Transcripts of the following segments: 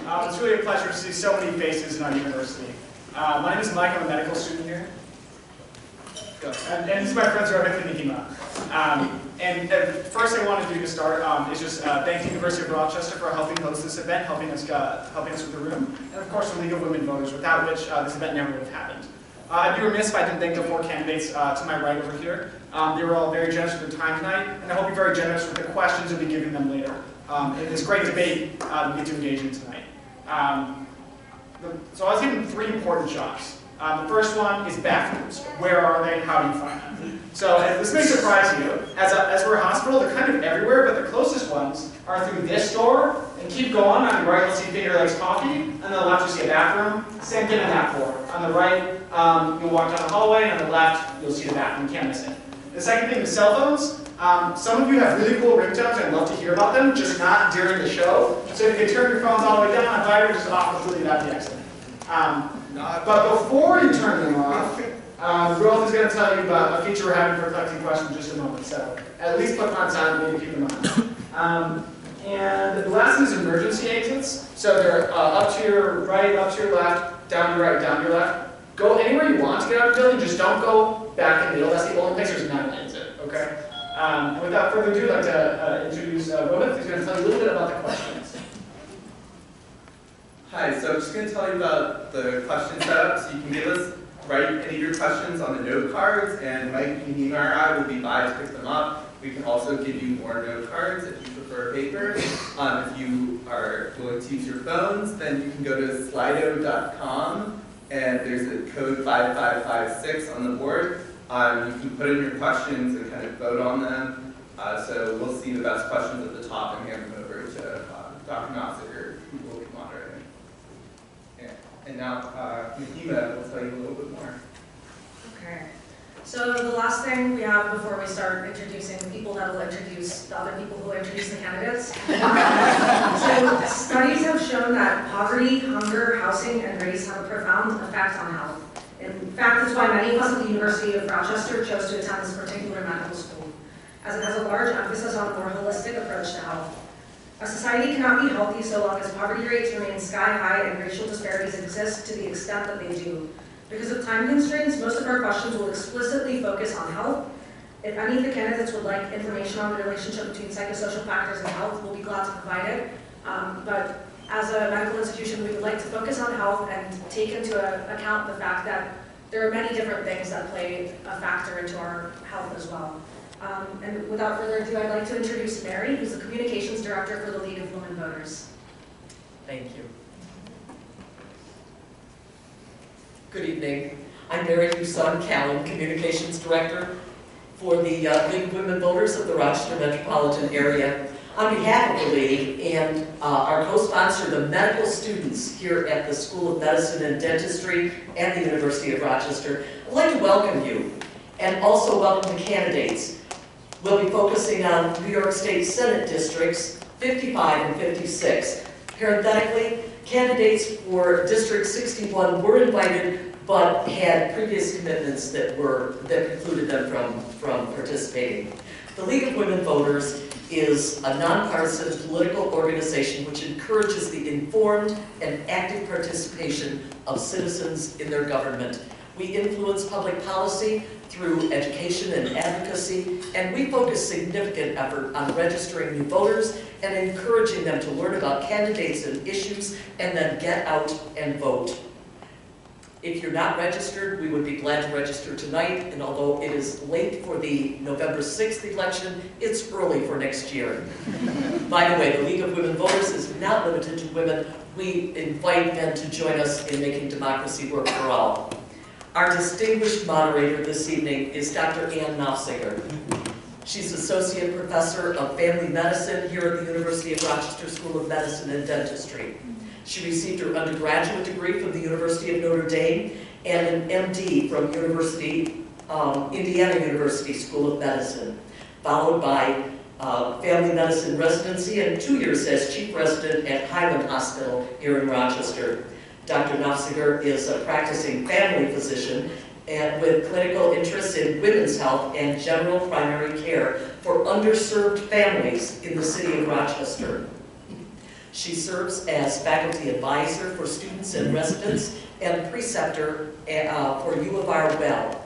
It's really a pleasure to see so many faces in our university. My name is Mike. I'm a medical student here. And this is my friends who are with me, And first thing I want to do to start is just thank the University of Rochester for helping host this event, helping us with the room, and of course the League of Women Voters, without which this event never would have happened. I'd be remiss if I didn't thank the 4 candidates to my right over here. They were all very generous with their time tonight, and I hope you're very generous with the questions you'll be giving them later. In this great debate we get to engage in tonight. So I was given 3 important jobs. The first one is bathrooms. Where are they? How do you find them? So this may surprise you. As we're a hospital, they're kind of everywhere, but the closest ones are through this door. And keep going. On the right, you'll see Finger Lakes Coffee. And on the left, you'll see a bathroom. Same thing on that floor. On the right, you'll walk down the hallway. And on the left, you'll see the bathroom. You can't miss it. The second thing is cell phones. Some of you have really cool ringtones, and I'd love to hear about them, just not during the show. So if you can turn your phones all the way down on vibrate, just off completely, that'd be excellent. But before you turn them off, Rolf is going to tell you about a feature we're having for collecting questions in just a moment. So at least put them on silent, maybe keep them on. And the last thing is emergency exits. So they're up to your right, up to your left, down to your right, down to your left. Go anywhere you want to get out of the building, just don't go back in the middle. That's the only place there's not an exit, okay? And without further ado, I'd like to introduce Rohit, who's going to tell you a little bit about the questions. Hi, so I'm just going to tell you about the question setup. So you can write any of your questions on the note cards, and Mike, Nima, or I will be by to pick them up. We can also give you more note cards if you prefer paper. If you are willing to use your phones, then you can go to slido.com, and there's a code 5556 on the board. You can put in your questions and kind of vote on them. So we'll see the best questions at the top and hand them over to Dr. Nossiger, who will be moderating. And now, Nima will tell you a little bit more. Okay. So the last thing we have before we start introducing the people that will introduce the other people who will introduce the candidates. So studies have shown that poverty, hunger, housing, and race have a profound effect on health. In fact, that's why many of us at the University of Rochester chose to attend this particular medical school, as it has a large emphasis on a more holistic approach to health. A society cannot be healthy so long as poverty rates remain sky high and racial disparities exist to the extent that they do. Because of time constraints, most of our questions will explicitly focus on health. If any of the candidates would like information on the relationship between psychosocial factors and health, we'll be glad to provide it. But as a medical institution, we would like to focus on health and take into account the fact that there are many different things that play a factor into our health as well. And without further ado, I'd like to introduce Mary, who's the Communications Director for the League of Women Voters. Thank you. Good evening. I'm Mary Huson-Callan, Communications Director for the League of Women Voters of the Rochester metropolitan area. On behalf of the League and our co-sponsor, the medical students here at the School of Medicine and Dentistry and the University of Rochester, I'd like to welcome you and also welcome the candidates. We'll be focusing on New York State Senate Districts 55 and 56. Parenthetically, candidates for District 61 were invited but had previous commitments that precluded them from participating. The League of Women Voters is a nonpartisan political organization which encourages the informed and active participation of citizens in their government. We influence public policy through education and advocacy, and we focus significant effort on registering new voters and encouraging them to learn about candidates and issues and then get out and vote. If you're not registered, we would be glad to register tonight, and although it is late for the November 6th election, it's early for next year. By the way, the League of Women Voters is not limited to women. We invite men to join us in making democracy work for all. Our distinguished moderator this evening is Dr. Ann Nossiger. She's Associate Professor of Family Medicine here at the University of Rochester School of Medicine and Dentistry. She received her undergraduate degree from the University of Notre Dame and an MD from Indiana University School of Medicine, followed by family medicine residency and 2 years as chief resident at Highland Hospital here in Rochester. Dr. Nossiger is a practicing family physician and with clinical interests in women's health and general primary care for underserved families in the city of Rochester. She serves as faculty advisor for students and residents and preceptor for U of R Well,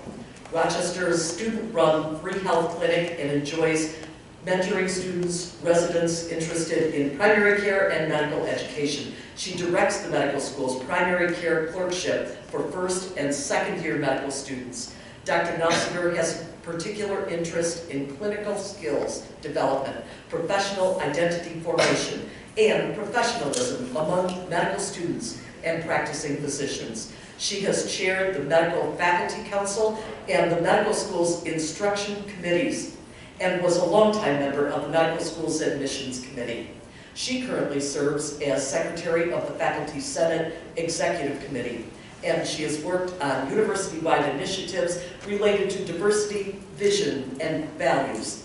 Rochester's student-run free health clinic, and enjoys mentoring students, residents interested in primary care and medical education. She directs the medical school's primary care clerkship for first and second year medical students. Dr. Nofziger has particular interest in clinical skills development, professional identity formation, and professionalism among medical students and practicing physicians. She has chaired the Medical Faculty Council and the medical school's instruction committees, and was a longtime member of the medical school's admissions committee. She currently serves as secretary of the Faculty Senate Executive Committee, and she has worked on university-wide initiatives related to diversity, vision, and values,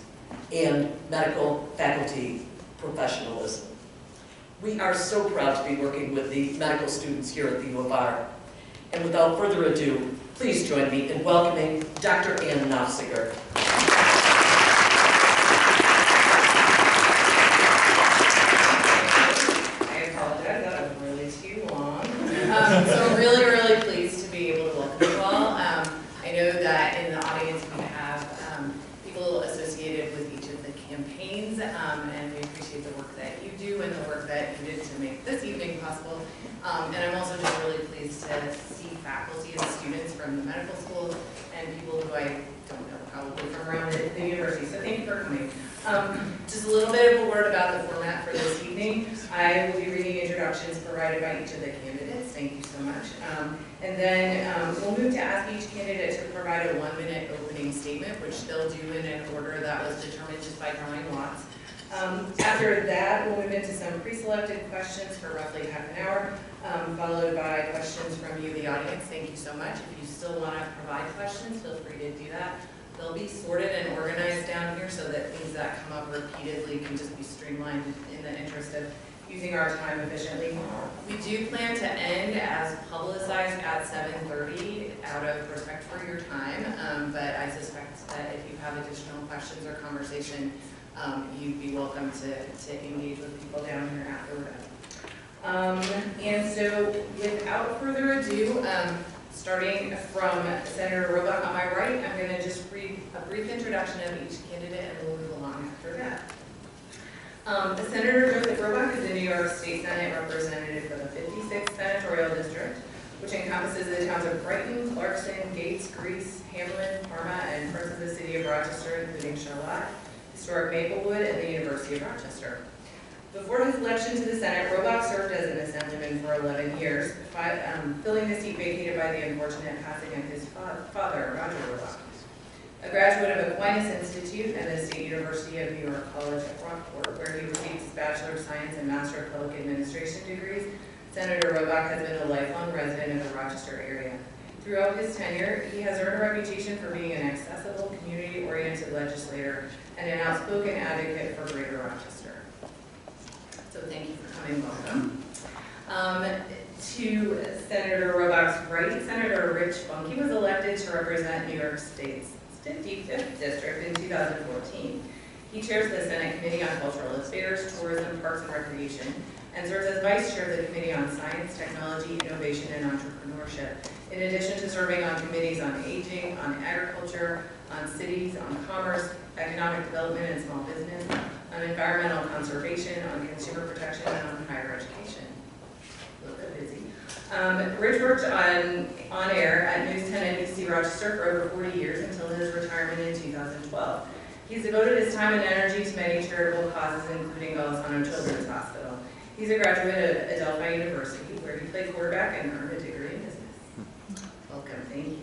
and medical faculty professionalism. We are so proud to be working with the medical students here at the U of R. And without further ado, please join me in welcoming Dr. Ann Nofziger. I apologize, that was really too long. So I'm really, really pleased to be able to welcome you all. I know that in the audience we have people associated with each of the campaigns, and we appreciate the work that you do and the work that you did to make this evening possible. And I'm also just really pleased to see faculty and students from the medical school and people who I don't know, probably from around the university. So thank you for coming. Just a little bit of a word about the format for this evening. I will be reading introductions provided by each of the candidates. Thank you so much. And then we'll move to ask each candidate to provide a 1-minute opening statement, which they'll do in an order that was determined just by drawing lots. After that, we'll move into some pre-selected questions for roughly half an hour, followed by questions from you, the audience. Thank you so much. If you still want to provide questions, feel free to do that. They'll be sorted and organized down here so that things that come up repeatedly can just be streamlined in the interest of using our time efficiently. We do plan to end as publicized at 7:30 out of respect for your time, but I suspect that if you have additional questions or conversation, you'd be welcome to engage with people down here afterward. And so without further ado, starting from Senator Robach on my right, I'm going to just read a brief introduction of each candidate and we'll move along after that. Senator Joseph Robach is a New York State Senate representative for the 56th Senatorial District, which encompasses the towns of Brighton, Clarkson, Gates, Greece, Hamlin, Parma, and parts of the city of Rochester, including Charlotte, historic Maplewood, and the University of Rochester. Before his election to the Senate, Robach served as an assemblyman for 11 years, filling the seat vacated by the unfortunate passing of his father, Roger Robach. A graduate of Aquinas Institute and the State University of New York College at Rockport, where he received his Bachelor of Science and Master of Public Administration degrees, Senator Robach has been a lifelong resident of the Rochester area. Throughout his tenure, he has earned a reputation for being an accessible, community-oriented legislator and an outspoken advocate for Greater Rochester. So thank you for coming, welcome. To Senator Robach's right, Senator Rich Bunkie was elected to represent New York State's 55th District in 2014. He chairs the Senate Committee on Cultural Affairs, Tourism, Parks and Recreation, and serves as Vice Chair of the Committee on Science, Technology, Innovation, and Entrepreneurship, in addition to serving on committees on aging, on agriculture, on cities, on commerce, economic development and small business, on environmental conservation, on consumer protection, and on higher education. A little bit busy. Rich worked on air at News 10 NBC Rochester for over 40 years until his retirement in 2012. He's devoted his time and energy to many charitable causes, including Golisano Children's Hospital. He's a graduate of Adelphi University, where he played quarterback and earned a degree in business. Welcome, thank you.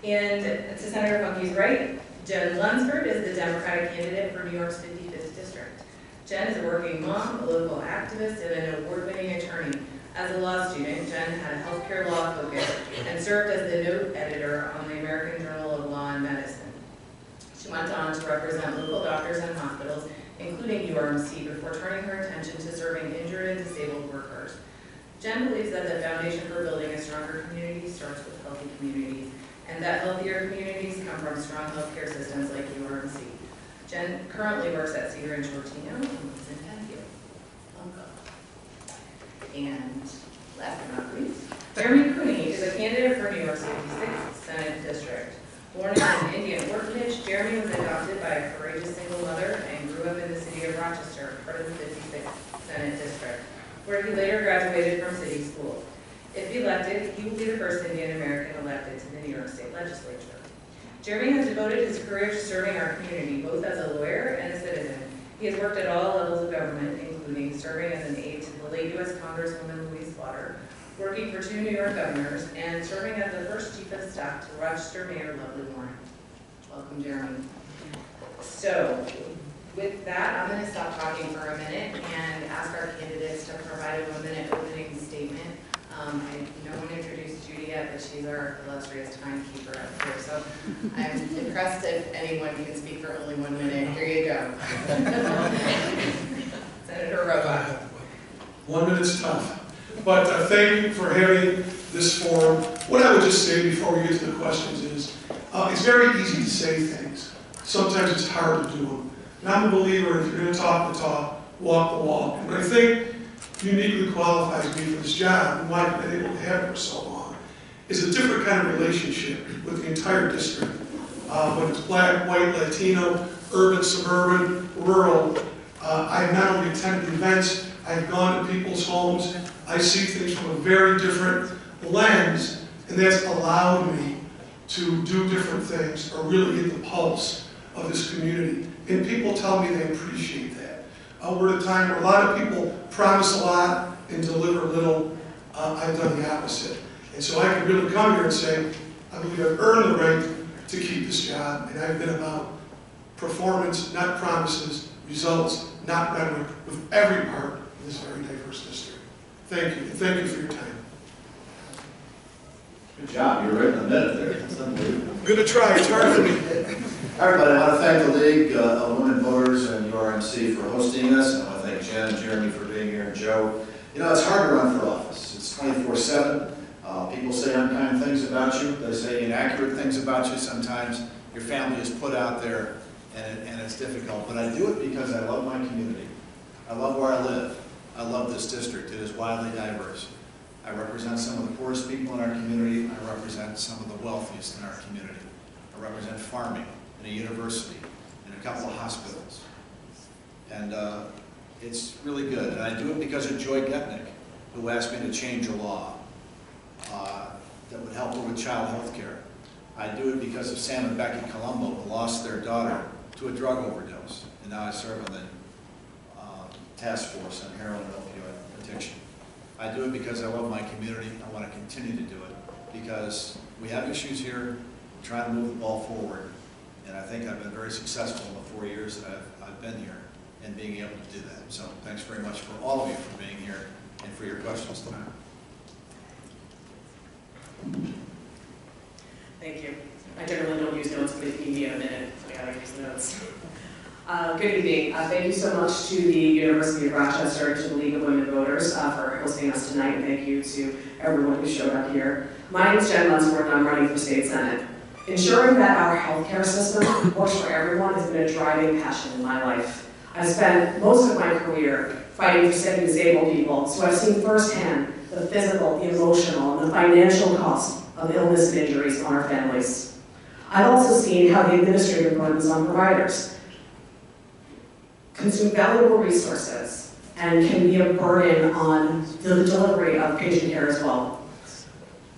And to Senator Bunkie's right, Jen Lunsford is the Democratic candidate for New York's 55th District. Jen is a working mom, a local activist, and an award-winning attorney. As a law student, Jen had a healthcare law focus and served as the note editor on the American Journal of Law and Medicine. She went on to represent local doctors and hospitals, including URMC, before turning her attention to serving injured and disabled workers. Jen believes that the foundation for building a stronger community starts with healthy communities, and that healthier communities come from strong healthcare systems like URMC. Jen currently works at Cedar and Shortino and lives in Penfield. And last but not least, Jeremy Cooney is a candidate for New York City 6th Senate District. Born in an Indian orphanage, Jeremy was adopted by a courageous single mother and grew up in the city of Rochester, part of the 56th Senate District, where he later graduated from city school. If elected, he will be the first Indian American elected to the New York State Legislature. Jeremy has devoted his career to serving our community, both as a lawyer and a citizen. He has worked at all levels of government, including serving as an aide to the late U.S. Congresswoman Louise Slaughter, working for 2 New York governors, and serving as the first chief of staff to Rochester Mayor Lovely Warren. Welcome, Jeremy. So, with that, I'm going to stop talking for a minute and ask our candidates to provide a 1-minute opening statement. I don't want to introduce Judy yet, but she's our illustrious timekeeper up here. So I'm impressed if anyone can speak for only 1 minute. Here you go. Senator Robach. 1 minute's tough. But thank you for having this forum. What I would just say before we get to the questions is, it's very easy to say things. Sometimes it's hard to do them. And I'm a believer, if you're going to talk the talk, walk the walk. And what I think uniquely qualifies me for this job, and why I've been able to have it for so long, is a different kind of relationship with the entire district. Whether it's black, white, Latino, urban, suburban, rural. I've not only attended events, I've gone to people's homes. I see things from a very different lens, and that's allowed me to do different things or really get the pulse of this community. And people tell me they appreciate that. We're at a time where a lot of people promise a lot and deliver little. I've done the opposite. And so I can really come here and say, I believe I've earned the right to keep this job, and I've been about performance, not promises, results, not rhetoric, with every part of this very diverse district. Thank you, and thank you for your time. Good job, you're right in the minute there. That's unbelievable. I'm going to try, it's hard for me. Everybody, I want to thank the League of Women Voters and URMC for hosting us. I want to thank Jen and Jeremy for being here, and Joe. You know, it's hard to run for office. It's 24/7. People say unkind things about you. They say inaccurate things about you sometimes. Your family is put out there, and it's difficult. But I do it because I love my community. I love where I live. I love this district. It is wildly diverse. I represent some of the poorest people in our community. I represent some of the wealthiest in our community. I represent farming and a university and a couple of hospitals. And it's really good. And I do it because of Joy Getnick, who asked me to change a law that would help her with child health care. I do it because of Sam and Becky Colombo, who lost their daughter to a drug overdose. And now I serve on the task force on heroin and opioid addiction. I do it because I love my community. I want to continue to do it because we have issues here. We're trying to move the ball forward. And I think I've been very successful in the 4 years that I've been here in being able to do that. So thanks very much for all of you for being here and for your questions tonight. Thank you. I generally don't use notes, but if you need a minute, I gotta use notes. Good evening. Thank you so much to the University of Rochester, to the League of Women Voters for hosting us tonight, and thank you to everyone who showed up here. My name is Jen Lunsford, and I'm running for State Senate. Ensuring that our healthcare system works for everyone has been a driving passion in my life. I've spent most of my career fighting for sick and disabled people, so I've seen firsthand the physical, the emotional, and the financial cost of illness and injuries on our families. I've also seen how the administrative burdens on providers consume valuable resources and can be a burden on the delivery of patient care as well.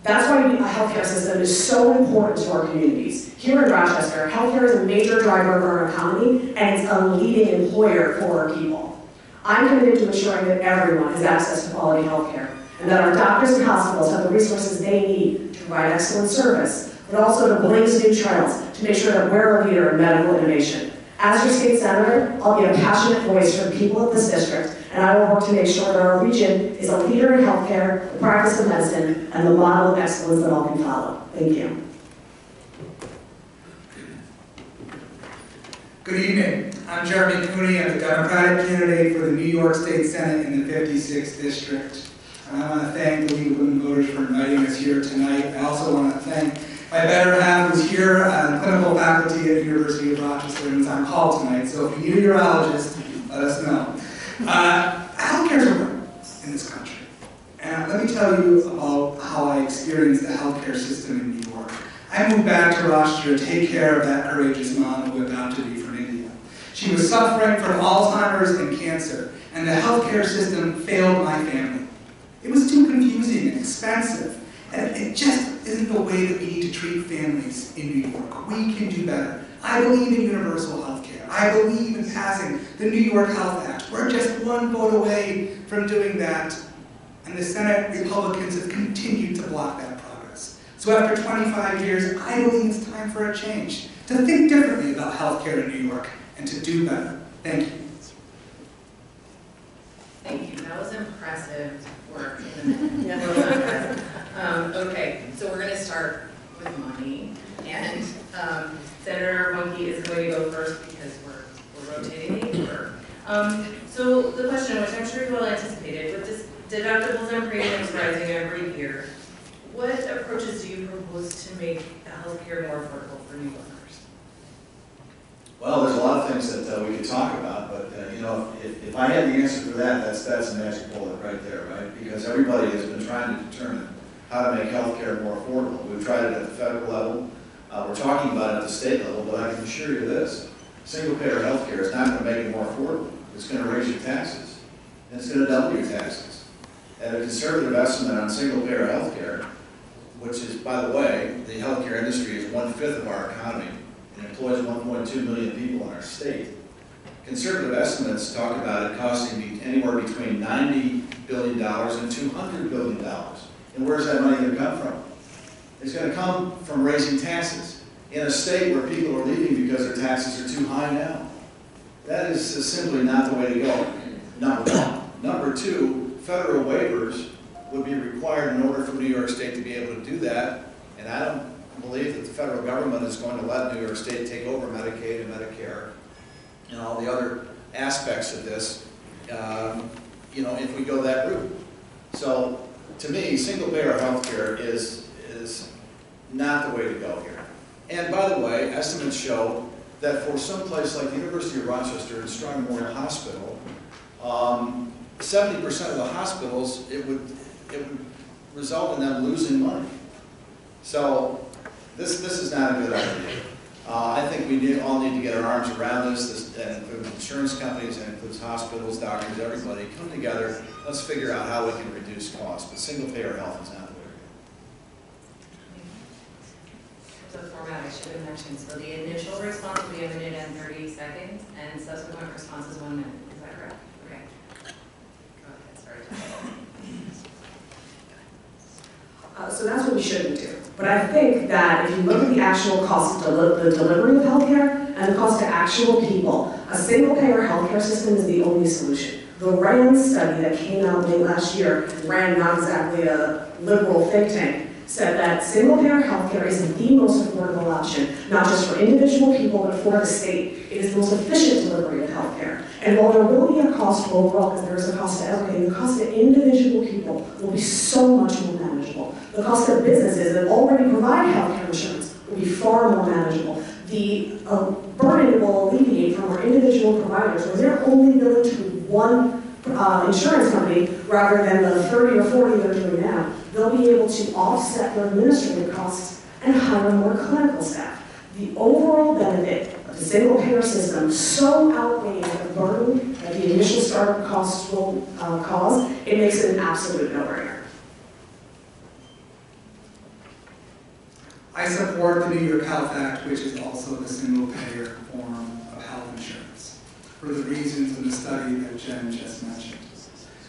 That's why a healthcare system is so important to our communities. Here in Rochester, healthcare is a major driver of our economy, and it's a leading employer for our people. I'm committed to ensuring that everyone has access to quality healthcare, and that our doctors and hospitals have the resources they need to provide excellent service, but also to blaze new trails to make sure that we're a leader in medical innovation. As your state senator, I'll be a passionate voice for the people of this district, and I will work to make sure that our region is a leader in healthcare, the practice of medicine, and the model of excellence that all can follow. Thank you. Good evening. I'm Jeremy Cooney. I'm the Democratic candidate for the New York State Senate in the 56th District. And I want to thank the League of Women Voters for inviting us here tonight. I also want to thank my better half who's here on clinical faculty at the University of Rochester and is on call tonight. So if you need a urologist, let us know. Healthcare is important in this country. tell you about how I experienced the healthcare system in New York. I moved back to Rochester to take care of that courageous mom who adopted me from India. She was suffering from Alzheimer's and cancer, and the healthcare system failed my family. It was too confusing and expensive, and it just isn't the way that we need to treat families in New York. We can do better. I believe in universal health care. I believe in passing the New York Health Act. We're just one vote away from doing that, and the Senate Republicans have continued to block that progress. So after 25 years, I believe it's time for a change, to think differently about health care in New York, and to do better. Thank you. Thank you. That was impressive work in a minute. Well done, guys. Okay, so we're going to start with money, and Senator Monkey is going to go first because we're rotating the order. So the question, which I'm sure you all anticipated, with this deductibles and premiums rising every year, what approaches do you propose to make healthcare more affordable for New Yorkers? Well, there's a lot of things that we could talk about, but you know, if I had the answer for that, that's a magic bullet right there, right? Because everybody has been trying to determine how to make healthcare more affordable. We've tried it at the federal level. We're talking about it at the state level, but I can assure you this: single-payer healthcare is not going to make it more affordable. It's going to raise your taxes, and it's going to double your taxes. And a conservative estimate on single-payer healthcare, which is, by the way, the healthcare industry is 1/5 of our economy. It employs 1.2 million people in our state. Conservative estimates talk about it costing anywhere between $90 billion and $200 billion. And where's that money going to come from? It's going to come from raising taxes in a state where people are leaving because their taxes are too high now. That is simply not the way to go, number one. Number two, federal waivers would be required in order for New York State to be able to do that, and I don't believe that the federal government is going to let New York State take over Medicaid and Medicare and all the other aspects of this, you know, if we go that route. So, to me, single-payer health care is not the way to go here. And by the way, estimates show that for some place like the University of Rochester and Strong Memorial Hospital, 70% of the hospitals, it would result in them losing money. So, this is not a good idea. I think we all need to get our arms around this. That includes insurance companies, that includes hospitals, doctors, everybody. Come together, let's figure out how we can reduce costs. But single-payer health is not the way to go. The format I should have mentioned. So the initial response will be a minute and 30 seconds, and subsequent response is 1 minute. Is that correct? Okay. Go ahead, sorry. So that's what we shouldn't do. But I think that if you look at the actual cost of the delivery of healthcare and the cost to actual people, a single-payer healthcare system is the only solution. The RAND study that came out late last year, RAND, not exactly a liberal think tank, said that single-payer healthcare is the most affordable option, not just for individual people, but for the state. It is the most efficient delivery of healthcare. And while there will be a cost overall, because there is a cost to everything, the cost to individual people will be so much more manageable. The cost of businesses that already provide healthcare insurance will be far more manageable. The burden will alleviate from our individual providers, where they're only billing to one insurance company rather than the 30 or 40 they're doing now. They'll be able to offset their administrative costs and hire more clinical staff. The overall benefit of the single-payer system so outweighs the burden that the initial startup costs will cause, it makes it an absolute no-brainer. I support the New York Health Act, which is also the single-payer form of health insurance, for the reasons in the study that Jen just mentioned.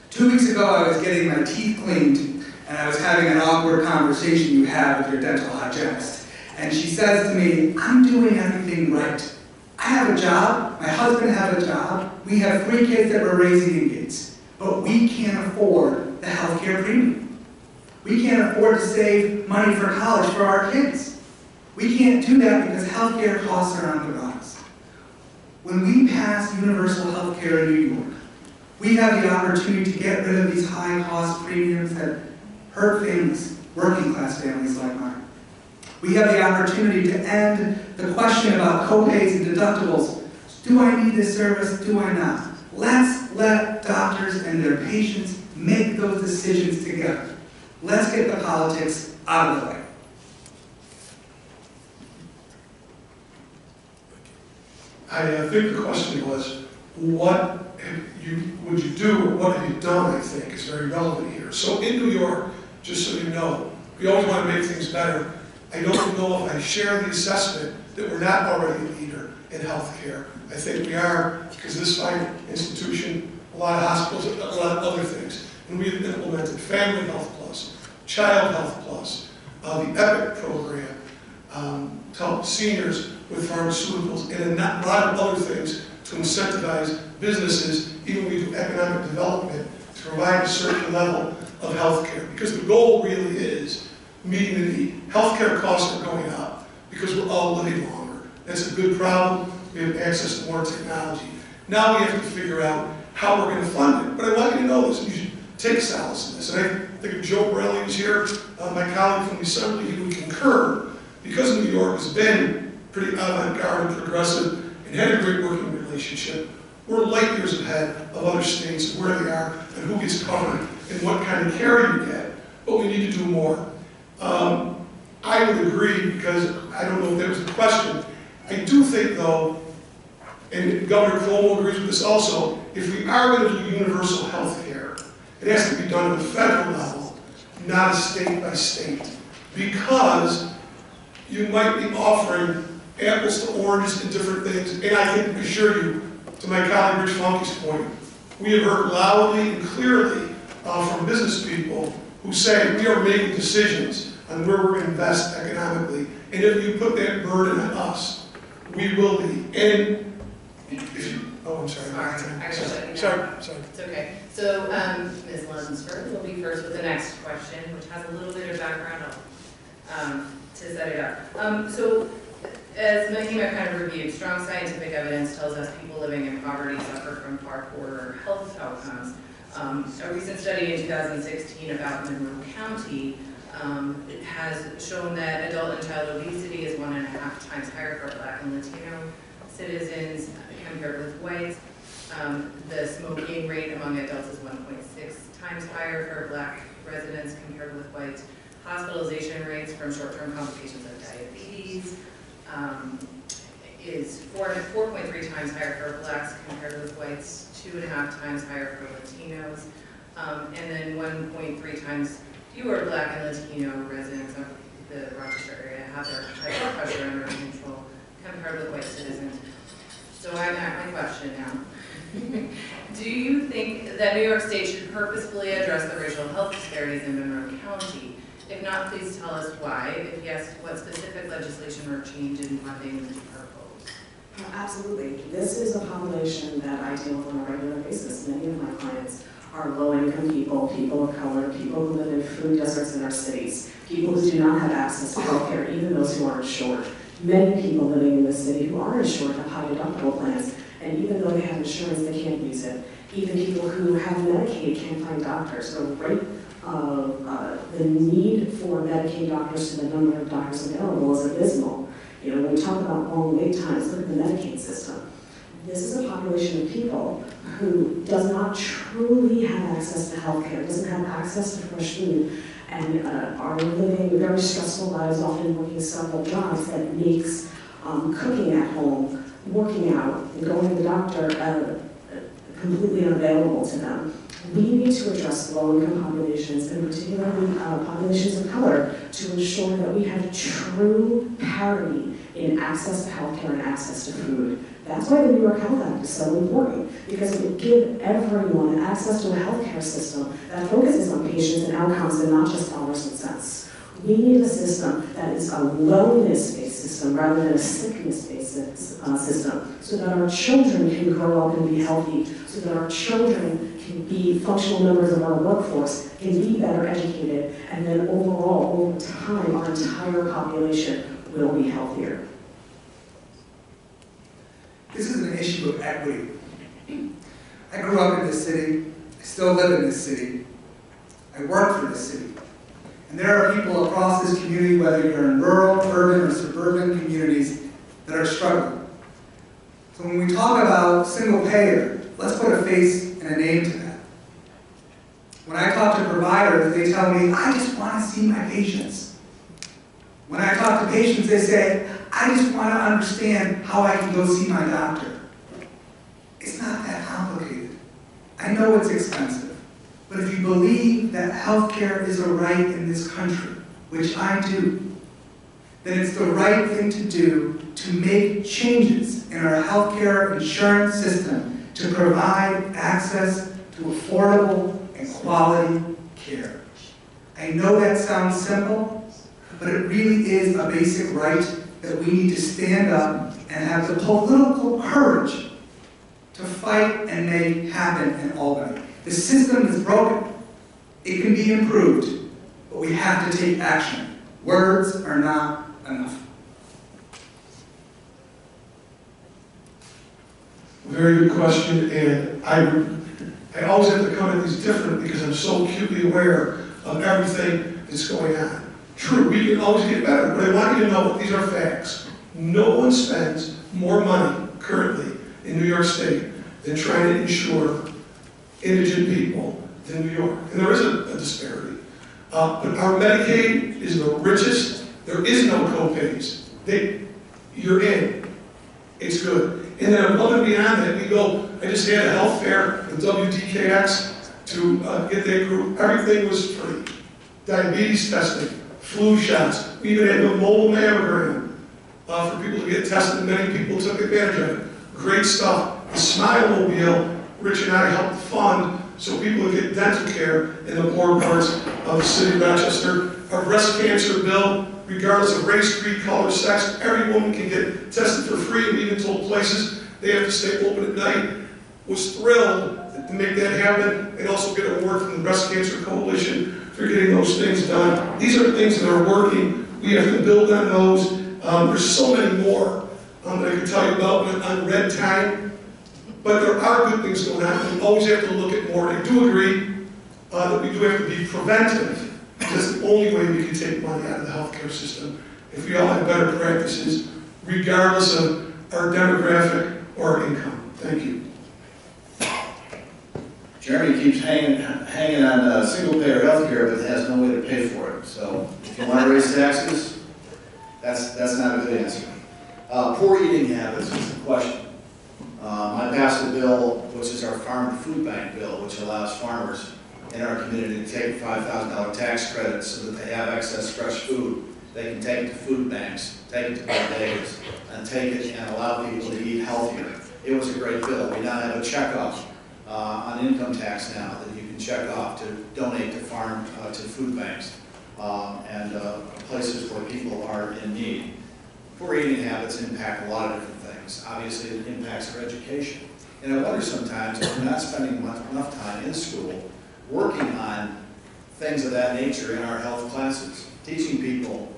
2 weeks ago, I was getting my teeth cleaned, and I was having an awkward conversation you have with your dental hygienist. And she says to me, I'm doing everything right. I have a job, my husband has a job, we have 3 kids that we're raising in Gates, but we can't afford the healthcare premium. We can't afford to save money for college for our kids. We can't do that because healthcare costs are on the rise. When we pass universal healthcare in New York, we have the opportunity to get rid of these high-cost premiums that hurt families, working-class families like mine. We have the opportunity to end the question about co-pays and deductibles. Do I need this service? Do I not? Let's let doctors and their patients make those decisions together. Let's get the politics out of the way. I think the question was, what would you do, or what have you done, I think, is very relevant here. So in New York, just so you know, we always want to make things better. I don't know if I share the assessment that we're not already a leader in healthcare. I think we are, because this fine institution, a lot of hospitals, a lot of other things. And we have implemented Family Health Plus, Child Health Plus, the EPIC program, to help seniors with pharmaceuticals, and a lot of other things to incentivize businesses, even when we do economic development, to provide a certain level of healthcare. Because the goal really is meeting the need. Healthcare costs are going up because we're all living longer. That's a good problem. We have access to more technology. Now we have to figure out how we're going to fund it. But I want you to know this, and you should take solace in this. And I think if Joe Borelli was here, my colleague from the Assembly, he would concur, because New York has been pretty avant-garde and progressive and had a great working relationship. We're light years ahead of other states and where they are and who gets covered and what kind of care you get. But we need to do more. I would agree, because I don't know if that was the question. I do think, though, and Governor Cuomo agrees with this also, if we are going to do universal health care, it has to be done at a federal level, not a state by state. Because you might be offering apples to oranges and different things, and I can assure you, to my colleague Rich Funke's point, we have heard loudly and clearly from business people who say we are making decisions on where we're going to invest economically, and if you put that burden on us, we will be. And if you, oh, I'm sorry. Sorry. It's okay. So Ms. Lunsford will be first with the next question, which has a little bit of background to set it up. So as Mahima kind of reviewed, strong scientific evidence tells us people living in poverty suffer from far poorer health outcomes. A recent study in 2016 about Monroe County has shown that adult and child obesity is 1.5 times higher for Black and Latino citizens compared with whites. The smoking rate among adults is 1.6 times higher for Black residents compared with whites. Hospitalization rates from short-term complications of diabetes is 4.3 times higher for Blacks compared with whites, 2.5 times higher for Latinos, and then 1.3 times fewer Black and Latino residents of the Rochester area have their high blood pressure under control compared with white citizens. So I'm at my question now. Do you think that New York State should purposefully address the racial health disparities in Monroe County? If not, please tell us why. If yes, what specific legislation or change in funding would you propose? Absolutely. This is a population that I deal with on a regular basis. Many of my clients are low-income people, people of color, people who live in food deserts in our cities, people who do not have access to health care, even those who are insured. Many people living in the city who are insured have high deductible plans, and even though they have insurance, they can't use it. Even people who have Medicaid can't find doctors. The rate of the need for Medicaid doctors to the number of doctors available is abysmal. You know, when we talk about long wait times, look at the Medicaid system. This is a population of people who does not truly have access to health care, doesn't have access to fresh food, and are living very stressful lives, often working several jobs that makes cooking at home, working out, and going to the doctor completely unavailable to them. We need to address low-income populations, and particularly populations of color, to ensure that we have true parity in access to healthcare and access to food. That's why the New York Health Act is so important, because it would give everyone access to a healthcare system that focuses on patients and outcomes and not just dollars and cents. We need a system that is a wellness-based system rather than a sickness-based system, so that our children can grow up and be healthy, so that our children can be functional members of our workforce, can be better educated, and then overall, over time, our entire population will be healthier. This is an issue of equity. I grew up in this city, I still live in this city, I work for this city. And there are people across this community, whether you're in rural, urban, or suburban communities, that are struggling. So when we talk about single payer, let's put a face and a name to that. When I talk to providers, they tell me, I just want to see my patients. When I talk to patients, they say, I just want to understand how I can go see my doctor. It's not that complicated. I know it's expensive, but if you believe that healthcare is a right in this country, which I do, then it's the right thing to do to make changes in our healthcare insurance system to provide access to affordable and quality care. I know that sounds simple, but it really is a basic right that we need to stand up and have the political courage to fight and make happen in Albany. The system is broken. It can be improved, but we have to take action. Words are not enough. Very good question, and I always have to come at these different because I'm so acutely aware of everything that's going on. True, we can always get better, but I want you to know that these are facts. No one spends more money currently in New York State than trying to insure indigent people than New York. And there is a disparity. But our Medicaid is the richest. There is no co-pays. You're in. It's good. And then above and beyond that, we go, I just had a health fair with WDKX to get that group. Everything was free. Diabetes testing, flu shots. We even had a mobile mammogram for people to get tested. Many people took advantage of it. Great stuff. The Smile-mobile, Rich and I helped fund so people would get dental care in the poor parts of the city of Rochester. Our breast cancer bill, regardless of race, creed, color, sex, every woman can get tested for free. We even told places they have to stay open at night. Was thrilled to make that happen and also get an award from the Breast Cancer Coalition for getting those things done. These are things that are working. We have to build on those. There's so many more that I could tell you about on red time. But there are good things going on. We always have to look at more. I do agree that we do have to be preventive. That's the only way we can take money out of the healthcare system. If we all have better practices, regardless of our demographic or our income. Thank you. Jeremy keeps hanging on single-payer healthcare, but has no way to pay for it. So if you want to raise taxes, that's not a good answer. Poor eating habits is the question. I passed a bill, which is our farm to food bank bill, which allows farmers in our community to take $5,000 tax credit so that they have excess fresh food. They can take it to food banks, take it to bodegas, and take it and allow people to eat healthier. It was a great bill. We now have a checkoff on income tax now that you can check off to donate to to food banks and places where people are in need. Poor eating habits impact a lot of different things. Obviously, it impacts our education. And I wonder sometimes if we're not spending enough time in school working on things of that nature in our health classes, teaching people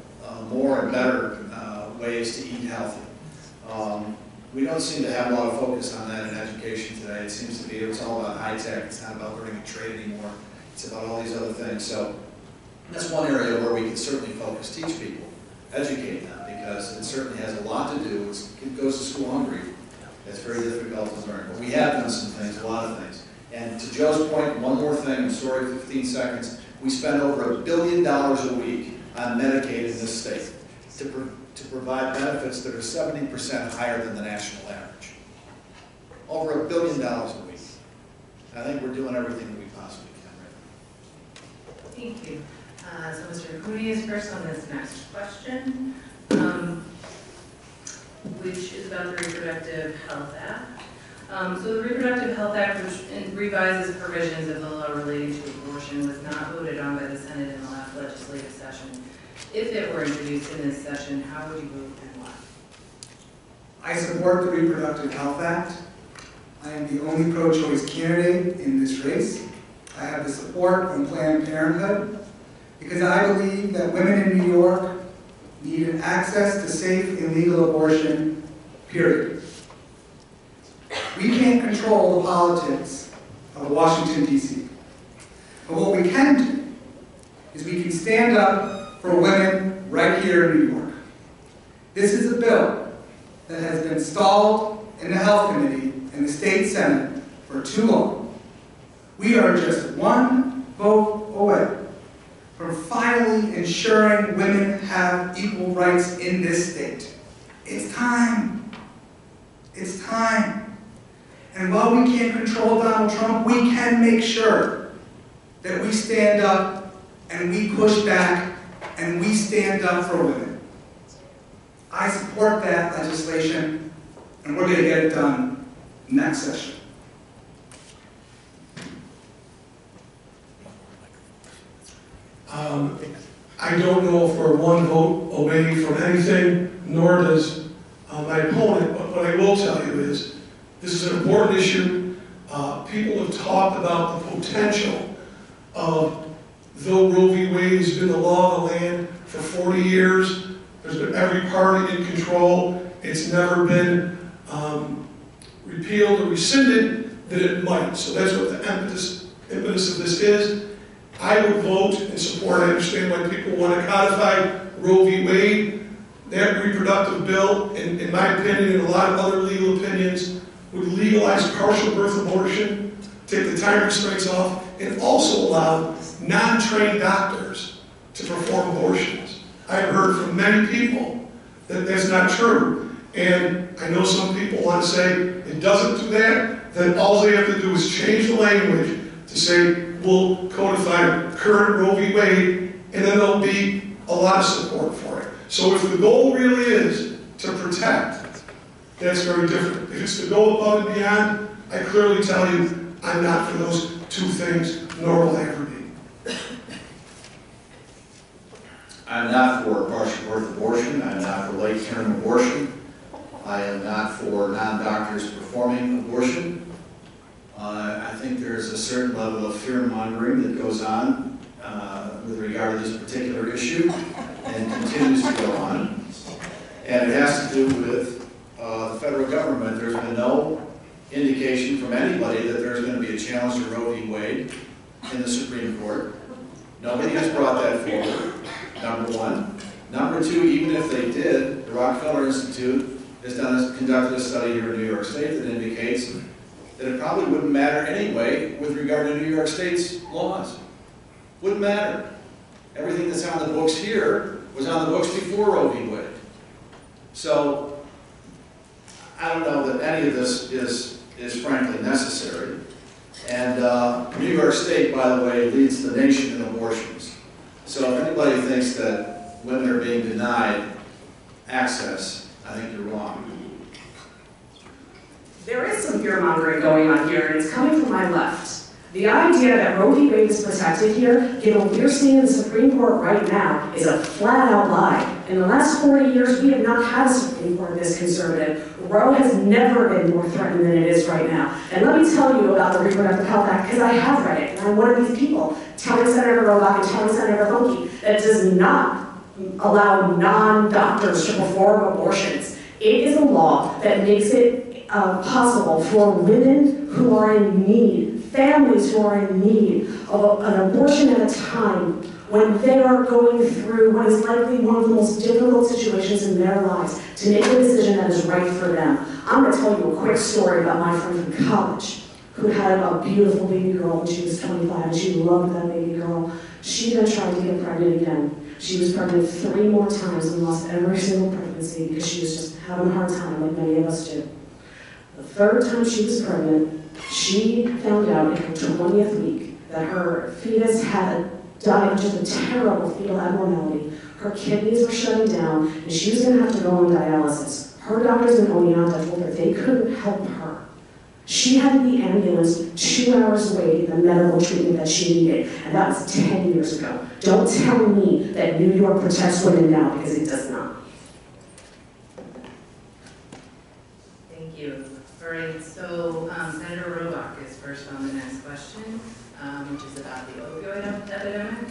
more and better ways to eat healthy. We don't seem to have a lot of focus on that in education today. It seems to be it's all about high tech. It's not about learning a trade anymore. It's about all these other things. So that's one area where we can certainly focus, teach people, educate them, because it certainly has a lot to do. It goes to school hungry. It's very difficult to learn. But we have done some things, a lot of things. And to Joe's point, one more thing, I'm sorry, 15 seconds. We spend over $1 billion a week on Medicaid in this state to provide benefits that are 70% higher than the national average. Over $1 billion a week. I think we're doing everything that we possibly can right now. Thank you. So Mr. Cooney is first on this next question, which is about the Reproductive Health Act. So the Reproductive Health Act, which revises provisions of the law relating to abortion, was not voted on by the Senate in the last legislative session. If it were introduced in this session, how would you vote and why? I support the Reproductive Health Act. I am the only pro-choice candidate in this race. I have the support from Planned Parenthood because I believe that women in New York need access to safe and legal abortion, period. We can't control the politics of Washington, D.C. But what we can do is we can stand up for women right here in New York. This is a bill that has been stalled in the Health Committee and the State Senate for too long. We are just one vote away from finally ensuring women have equal rights in this state. It's time. It's time. And while we can't control Donald Trump, we can make sure that we stand up and we push back and we stand up for women. I support that legislation, and we're going to get it done next session. I don't know if we're one vote away from anything, nor does my opponent, but what I will tell you is, this is an important issue. People have talked about the potential of, though Roe v. Wade has been the law of the land for 40 years, there's been every party in control, it's never been repealed or rescinded, that it might. So that's what the impetus of this is. I would vote and support. I understand why people want to codify Roe v. Wade. That reproductive bill, in my opinion and a lot of other legal opinions, would legalize partial birth abortion, take the time restraints off, and also allow non-trained doctors to perform abortions. I've heard from many people that that's not true. And I know some people want to say it doesn't do that, then all they have to do is change the language to say, we'll codify current Roe v. Wade, and then there'll be a lot of support for it. So if the goal really is to protect, that's very different. If it's to go above and beyond, I clearly tell you, I'm not for those two things, nor will I ever be. I'm not for partial birth abortion. I'm not for late-term abortion. I am not for non-doctors performing abortion. I think there's a certain level of fear-mongering that goes on with regard to this particular issue and continues to go on. And it has to do with the federal government. There's been no indication from anybody that there's going to be a challenge to Roe v. Wade in the Supreme Court. Nobody has brought that forward, number one. Number two, even if they did, the Rockefeller Institute has conducted a study here in New York State that indicates that it probably wouldn't matter anyway with regard to New York State's laws. Wouldn't matter. Everything that's on the books here was on the books before Roe v. Wade. So, I don't know that any of this is frankly necessary. And New York State, by the way, leads the nation in abortions. So if anybody thinks that women are being denied access, I think you're wrong. There is some fear-mongering going on here, and it's coming from my left. The idea that Roe v. Wade is protected here, given what we're seeing in the Supreme Court right now, is a flat-out lie. In the last 40 years, we have not had a Supreme Court this conservative. Roe has never been more threatened than it is right now. And let me tell you about the Reproductive Health Act, because I have read it, and I'm one of these people, telling Senator Robach and telling Senator Funke, that does not allow non-doctors to perform abortions. It is a law that makes it possible for women who are in need, families who are in need of an abortion at a time when they are going through what is likely one of the most difficult situations in their lives, to make a decision that is right for them. I'm going to tell you a quick story about my friend from college who had a beautiful baby girl when she was 25, and she loved that baby girl. She then tried to get pregnant again. She was pregnant 3 more times and lost every single pregnancy because she was just having a hard time, like many of us do. The 3rd time she was pregnant, she found out in her 20th week that her fetus had died of just a terrible fetal abnormality. Her kidneys were shutting down, and she was going to have to go on dialysis. Her doctors in Oneonta told her they couldn't help her. She had to be ambulanced 2 hours away to get the medical treatment that she needed, and that was 10 years ago. Don't tell me that New York protects women now, because it does not. Thank you. All right, so Senator Robach is first on the next question, which is about the opioid epidemic.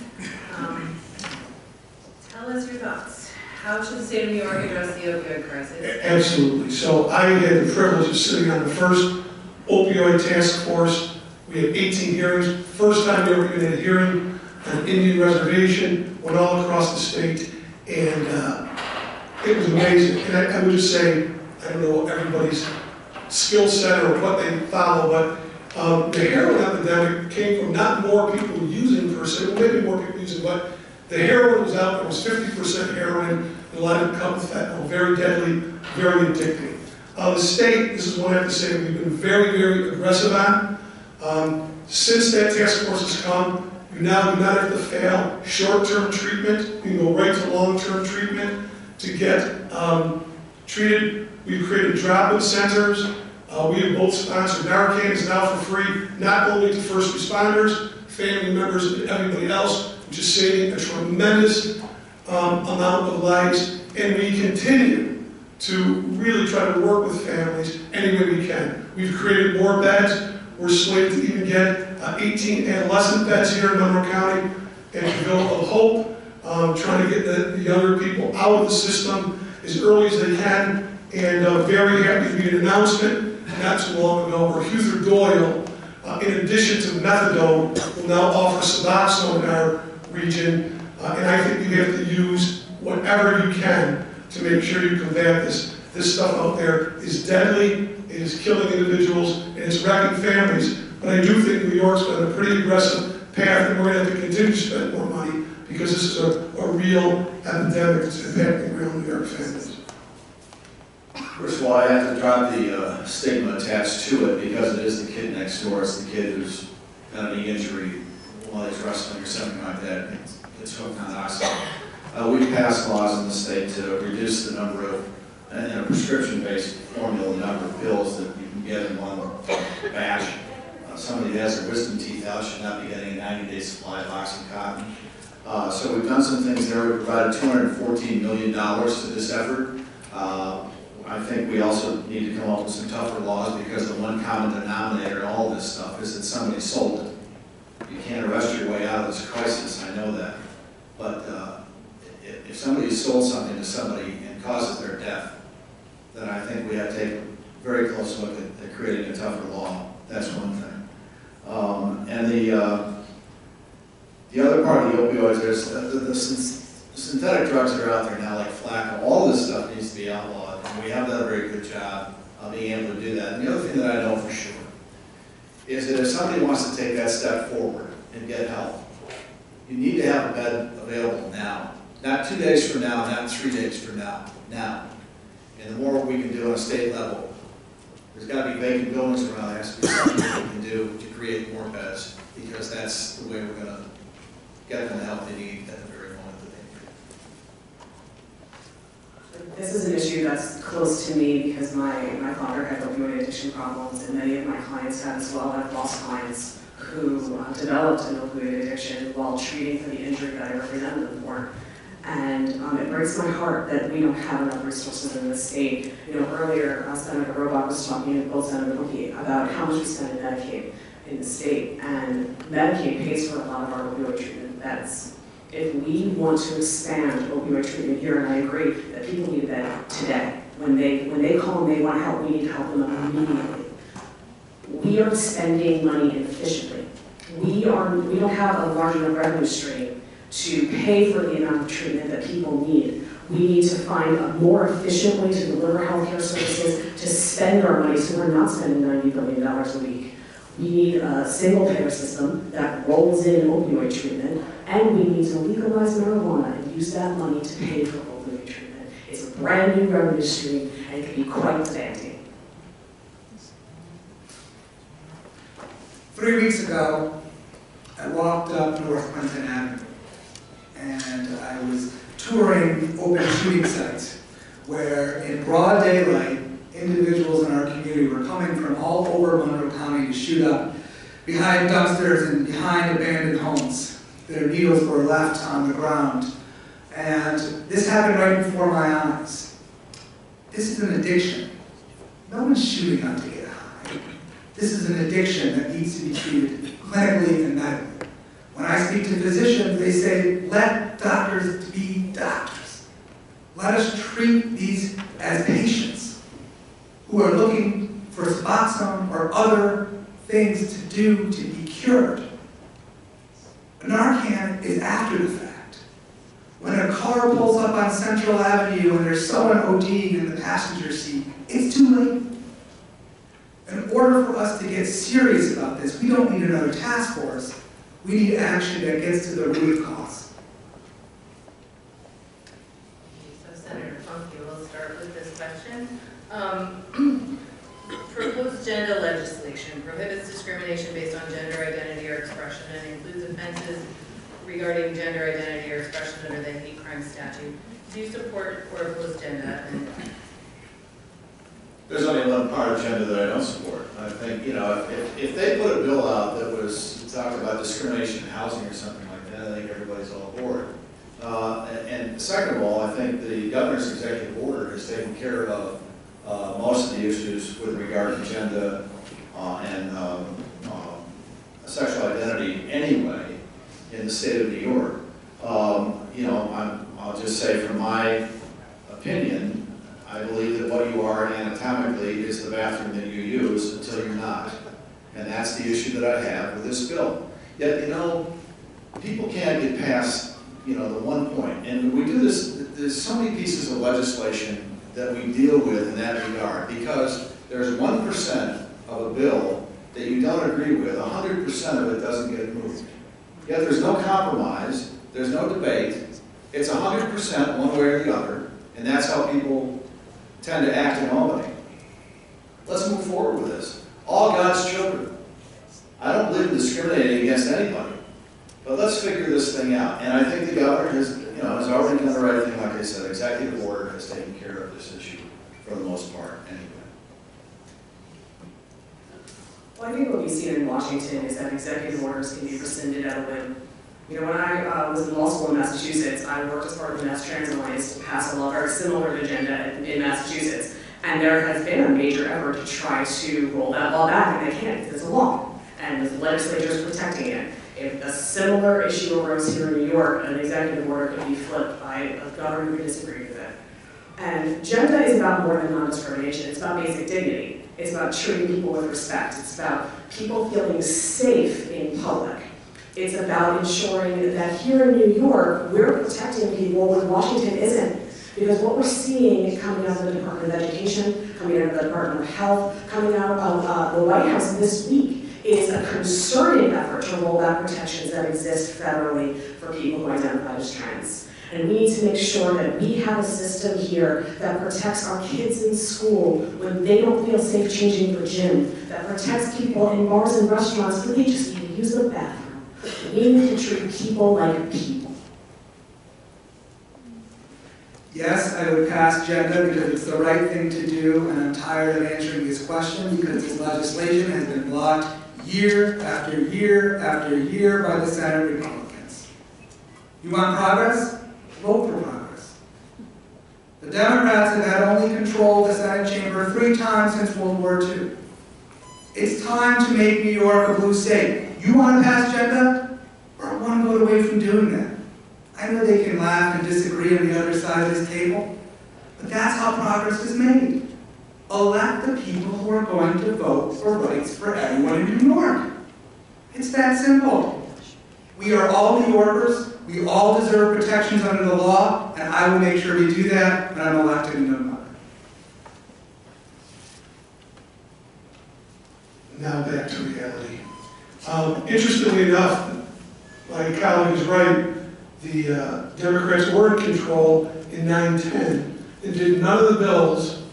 Tell us your thoughts. How should the state of New York address the opioid crisis? Absolutely. So I had the privilege of sitting on the first opioid task force. We had 18 hearings. First time we ever had a hearing on an Indian reservation, went all across the state, and it was amazing. And I would just say, I don't know everybody's skill set or what they follow, but The heroin epidemic came from not more people using per se, well, maybe more people using, but the heroin was out, there was 50% heroin, and a lot of it cut with fentanyl, very deadly, very addicting. The state, this is what I have to say, we've been very, very aggressive on. Since that task force has come, you now do not have to fail short-term treatment. You can go right to long-term treatment to get treated. We've created drop-in centers. We have both sponsored. Narcan is now for free, not only to first responders, family members, and everybody else, which is saving a tremendous amount of lives. And we continue to really try to work with families any way we can. We've created more beds. We're slated to even get 18 adolescent beds here in Monroe County and Ville of Hope, trying to get the younger people out of the system as early as they can. And very happy to be an announcement not too long ago where Huther Doyle, in addition to methadone, will now offer Suboxone in our region. And I think you have to use whatever you can to make sure you combat this. This stuff out there is deadly, it is killing individuals, and it's wrecking families. But I do think New York's on a pretty aggressive path, and we're going to have to continue to spend more money because this is a real epidemic that's impacting real New York families. First of all, I have to drop the stigma attached to it because it is the kid next door. It's the kid who's got any injury while he's wrestling or something like that. It's hooked on oxygen. We've passed laws in the state to reduce the number of, in a prescription-based formula, the number of pills that you can get in one batch. Somebody who has their wisdom teeth out should not be getting a 90-day supply of OxyContin. So we've done some things there. We provided $214 million to this effort. I think we also need to come up with some tougher laws because the one common denominator in all this stuff is that somebody sold it. You can't arrest your way out of this crisis, I know that. But if somebody sold something to somebody and causes their death, then I think we have to take a very close look at creating a tougher law. That's one thing. And the other part of the opioids is the synthetic drugs that are out there now, like flacco. All this stuff needs to be outlawed. And we have done a very good job of being able to do that. And the other thing that I know for sure is that if somebody wants to take that step forward and get help, you need to have a bed available now. Not 2 days from now, not 3 days from now, now. And the more we can do on a state level, there's got to be vacant buildings around. There has to be something that we can do to create more beds because that's the way we're going to get them the help they need at the very moment that they need it. This is an issue that's close to me because my father had opioid addiction problems, and many of my clients have as well. I've lost clients who developed an opioid addiction while treating for the injury that I represented them for. And it breaks my heart that we don't have enough resources in the state. You know, earlier, Senator Robach was talking, and both Senator Wilkie, about how much we spend in Medicaid in the state. And Medicaid pays for a lot of our opioid treatment beds. If we want to expand opioid treatment here, and I agree that people need a bed today. When they call and they want help, we need to help them immediately. We are spending money inefficiently. We don't have a large enough revenue stream to pay for the amount of treatment that people need. We need to find a more efficient way to deliver healthcare services, to spend our money so we're not spending $90 billion a week. We need a single payer system that rolls in opioid treatment, and we need to legalize marijuana and use that money to pay for opioid treatment. It's a brand new revenue stream, and it can be quite demanding. 3 weeks ago, I walked up North Clinton Avenue, and I was touring open shooting sites where in broad daylight, individuals in our community were coming from all over Monroe County to shoot up behind dumpsters and behind abandoned homes. Their needles were left on the ground. And this happened right before my eyes. This is an addiction. No one's shooting up to get high. This is an addiction that needs to be treated clinically and medically. When I speak to physicians, they say, let doctors be doctors. Let us treat these as patients who are looking for Suboxone or other things to do to be cured. Narcan is after the fact. When a car pulls up on Central Avenue and there's someone ODing in the passenger seat, it's too late. An order for us to get serious about this, we don't need another task force. We need action that gets to the root cause. So Senator Funky, we'll start with this question. Proposed gender legislation prohibits discrimination based on gender identity or expression and includes offenses regarding gender identity or expression under the hate crime statute. Do you support or oppose gender? And There's only one part of gender that I don't support. I think, you know, if they put a bill out that was talking about discrimination in housing or something like that, I think everybody's all aboard. And second of all, I think the governor's executive order has taken care of most of the issues with regard to gender and sexual identity anyway in the state of New York. You know, I'll just say from my opinion, I believe that what you are anatomically is the bathroom that you use until you're not. And that's the issue that I have with this bill. Yet, you know, people can't get past, you know, the one point. And we do this, there's so many pieces of legislation that we deal with in that regard, because there's 1% of a bill that you don't agree with, 100% of it doesn't get moved. Yet there's no compromise, there's no debate, it's 100% one way or the other, and that's how people tend to act in Albany. Let's move forward with this. All God's children. I don't believe in discriminating against anybody, but let's figure this thing out. And I think the governor has, you know, has already done the right thing. Like I said, executive order has taken care of this issue for the most part, anyway. Well, I think what we've seen in Washington is that executive orders can be rescinded at a whim. You know, when I was in law school in Massachusetts, I worked as part of the Mass Transit Alliance to pass a law very similar to agenda in Massachusetts. And there has been a major effort to try to roll that law back, and they can't because it's a law. And the legislature is protecting it. If a similar issue arose here in New York, an executive order could be flipped by a governor who disagreed with it. And gender is about more than non-discrimination. It's about basic dignity. It's about treating people with respect. It's about people feeling safe in public. It's about ensuring that here in New York, we're protecting people when Washington isn't. Because what we're seeing coming out of the Department of Education, coming out of the Department of Health, coming out of the White House this week is a concerted effort to roll back protections that exist federally for people who identify as trans. And we need to make sure that we have a system here that protects our kids in school when they don't feel safe changing for gym, that protects people in bars and restaurants when they just need to use the bathroom. We need to treat people like people. Yes, I would pass gender because it's the right thing to do, and I'm tired of answering this question because this legislation has been blocked year after year after year by the Senate Republicans. You want progress? Vote for progress. The Democrats have had only control of the Senate chamber 3 times since World War II. It's time to make New York a blue state. You want to pass gender? Or want to vote away from doing that? I know they can laugh and disagree on the other side of this table, but that's how progress is made. Elect the people who are going to vote for rights for everyone in New York. It's that simple. We are all New Yorkers. We all deserve protections under the law, and I will make sure we do that when I'm elected in November. Now back to reality. Interestingly enough, my colleague is right. The Democrats were in control in 9-10 and did none of the bills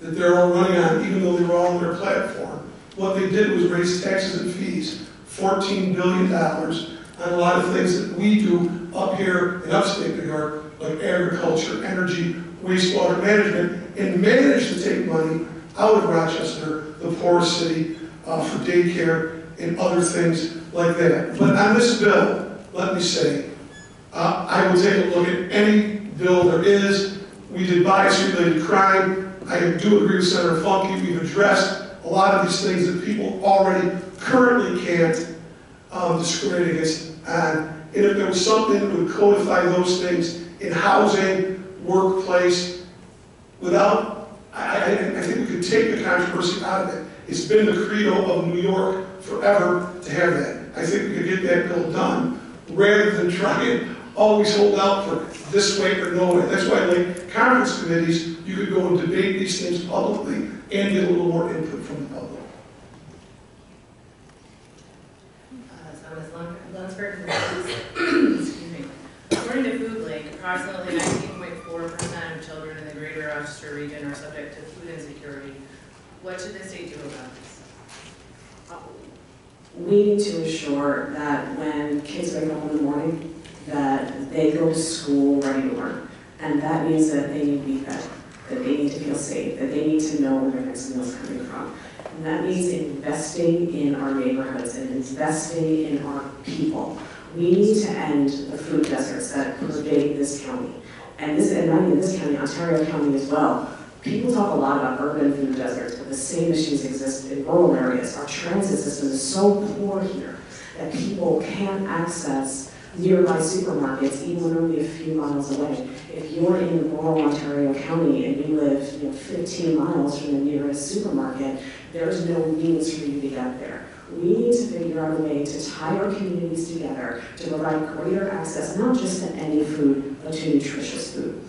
that they're all running on, even though they were all on their platform. What they did was raise taxes and fees, $14 billion on a lot of things that we do up here in upstate New York, like agriculture, energy, wastewater management, and managed to take money out of Rochester, the poorest city, for daycare and other things like that. But on this bill, let me say, I will take a look at any bill there is. We did bias-related crime. I do agree with Senator Funky. We've addressed a lot of these things that people already currently can't discriminate against. And if there was something that would codify those things in housing, workplace, without, I think we could take the controversy out of it. It's been the credo of New York forever to have that. I think we could get that bill done rather than try and always hold out for this way or no way. That's why, like conference committees, you could go and debate these things publicly and get a little more input from the public. approximately 19.4% of children in the greater Rochester region are subject to food insecurity. What should the state do about this? We need to ensure that when kids wake up in the morning, that they go to school ready to learn. And that means that they need to be fed, that they need to feel safe, that they need to know where their next meal is coming from. And that means investing in our neighborhoods and investing in our people. We need to end the food deserts that pervade this county. And not even this county, Ontario County as well. People talk a lot about urban food deserts, but the same issues exist in rural areas. Our transit system is so poor here that people can't access nearby supermarkets even when only a few miles away. If you're in rural Ontario County and you live 15 miles from the nearest supermarket, there's no means for you to get there. We need to figure out a way to tie our communities together to provide greater access, not just to any food, but to nutritious food.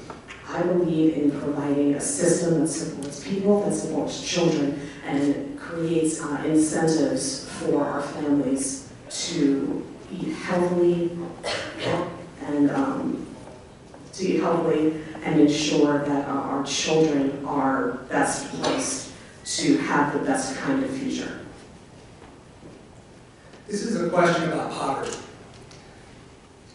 I believe in providing a system that supports people, that supports children, and creates incentives for our families to eat healthily and ensure that our children are best placed to have the best kind of future. This is a question about poverty.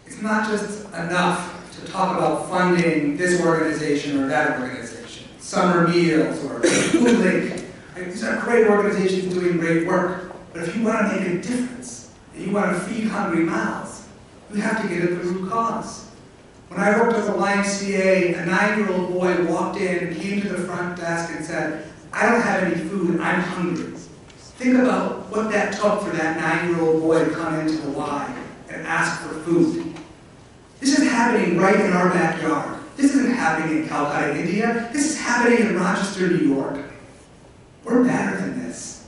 It's not just enough to talk about funding this organization or that organization, summer meals or Food Link. These are great organizations doing great work, but if you want to make a difference, and you want to feed hungry mouths, you have to get at the root cause. When I worked at the YMCA, a 9-year-old boy walked in and came to the front desk and said, "I don't have any food, I'm hungry." Think about what that took for that 9-year-old boy to come into the Y and ask for food. This is happening right in our backyard. This isn't happening in Calcutta, India. This is happening in Rochester, New York. We're better than this.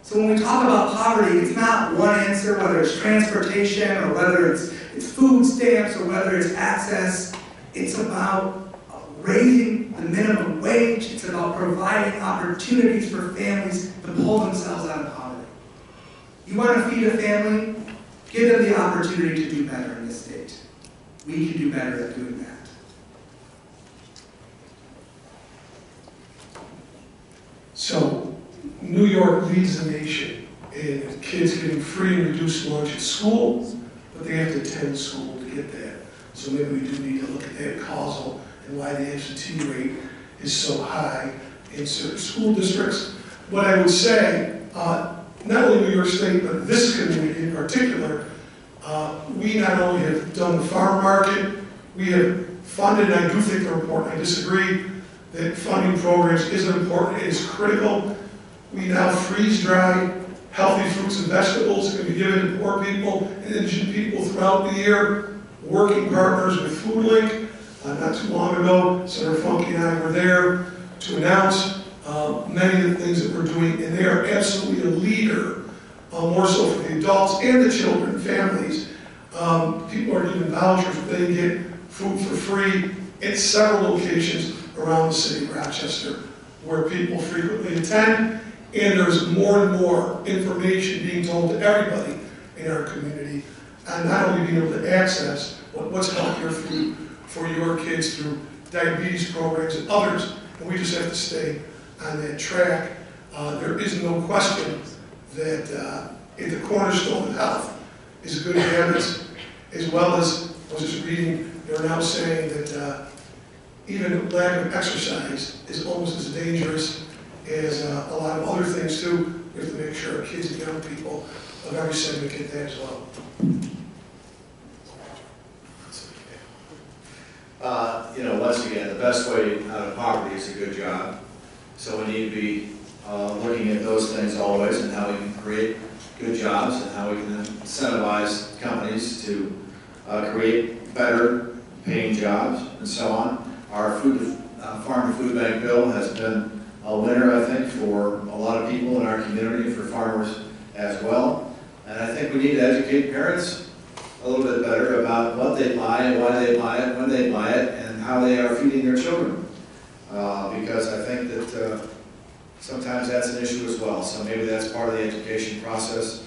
So when we talk about poverty, it's not one answer, whether it's transportation or whether it's food stamps or whether it's access. It's about raising the minimum wage. It's about providing opportunities for families to pull themselves out of poverty. You want to feed a family? Give them the opportunity to do better in this state. We can do better at doing that. So, New York leads the nation in kids getting free and reduced lunch at school, but they have to attend school to get that. So maybe we do need to look at that causal and why the absentee rate is so high in certain school districts. What I would say, not only New York State, but this community in particular, we not only have done the farm market, we have funded, and I do think they're important. I disagree that funding programs isn't important, it is critical. We now freeze-dry healthy fruits and vegetables that can be given to poor people and indigent people throughout the year, working partners with Food Link. Not too long ago, Senator Funke and I were there to announce many of the things that we're doing, and they are absolutely a leader, more so for the adults and the children, families. People are given vouchers where they get food for free at several locations around the city of Rochester, where people frequently attend, and there's more and more information being told to everybody in our community, and not only being able to access what's healthier food for your kids through diabetes programs and others, and we just have to stay on that track. There is no question that the cornerstone of health is good habits, as well as, I was just reading, they're now saying that even lack of exercise is almost as dangerous as a lot of other things too. We have to make sure our kids and young people of every segment get that as well. Once again, the best way out of poverty is a good job. So we need to be looking at those things always, and how we can create good jobs and how we can incentivize companies to create better paying jobs and so on. Our Farm to Food Bank bill has been a winner, I think, for a lot of people in our community, for farmers as well. And I think we need to educate parents a little bit better about what they buy and why they buy it, when they buy it, and how they are feeding their children. Because I think that sometimes that's an issue as well. So maybe that's part of the education process,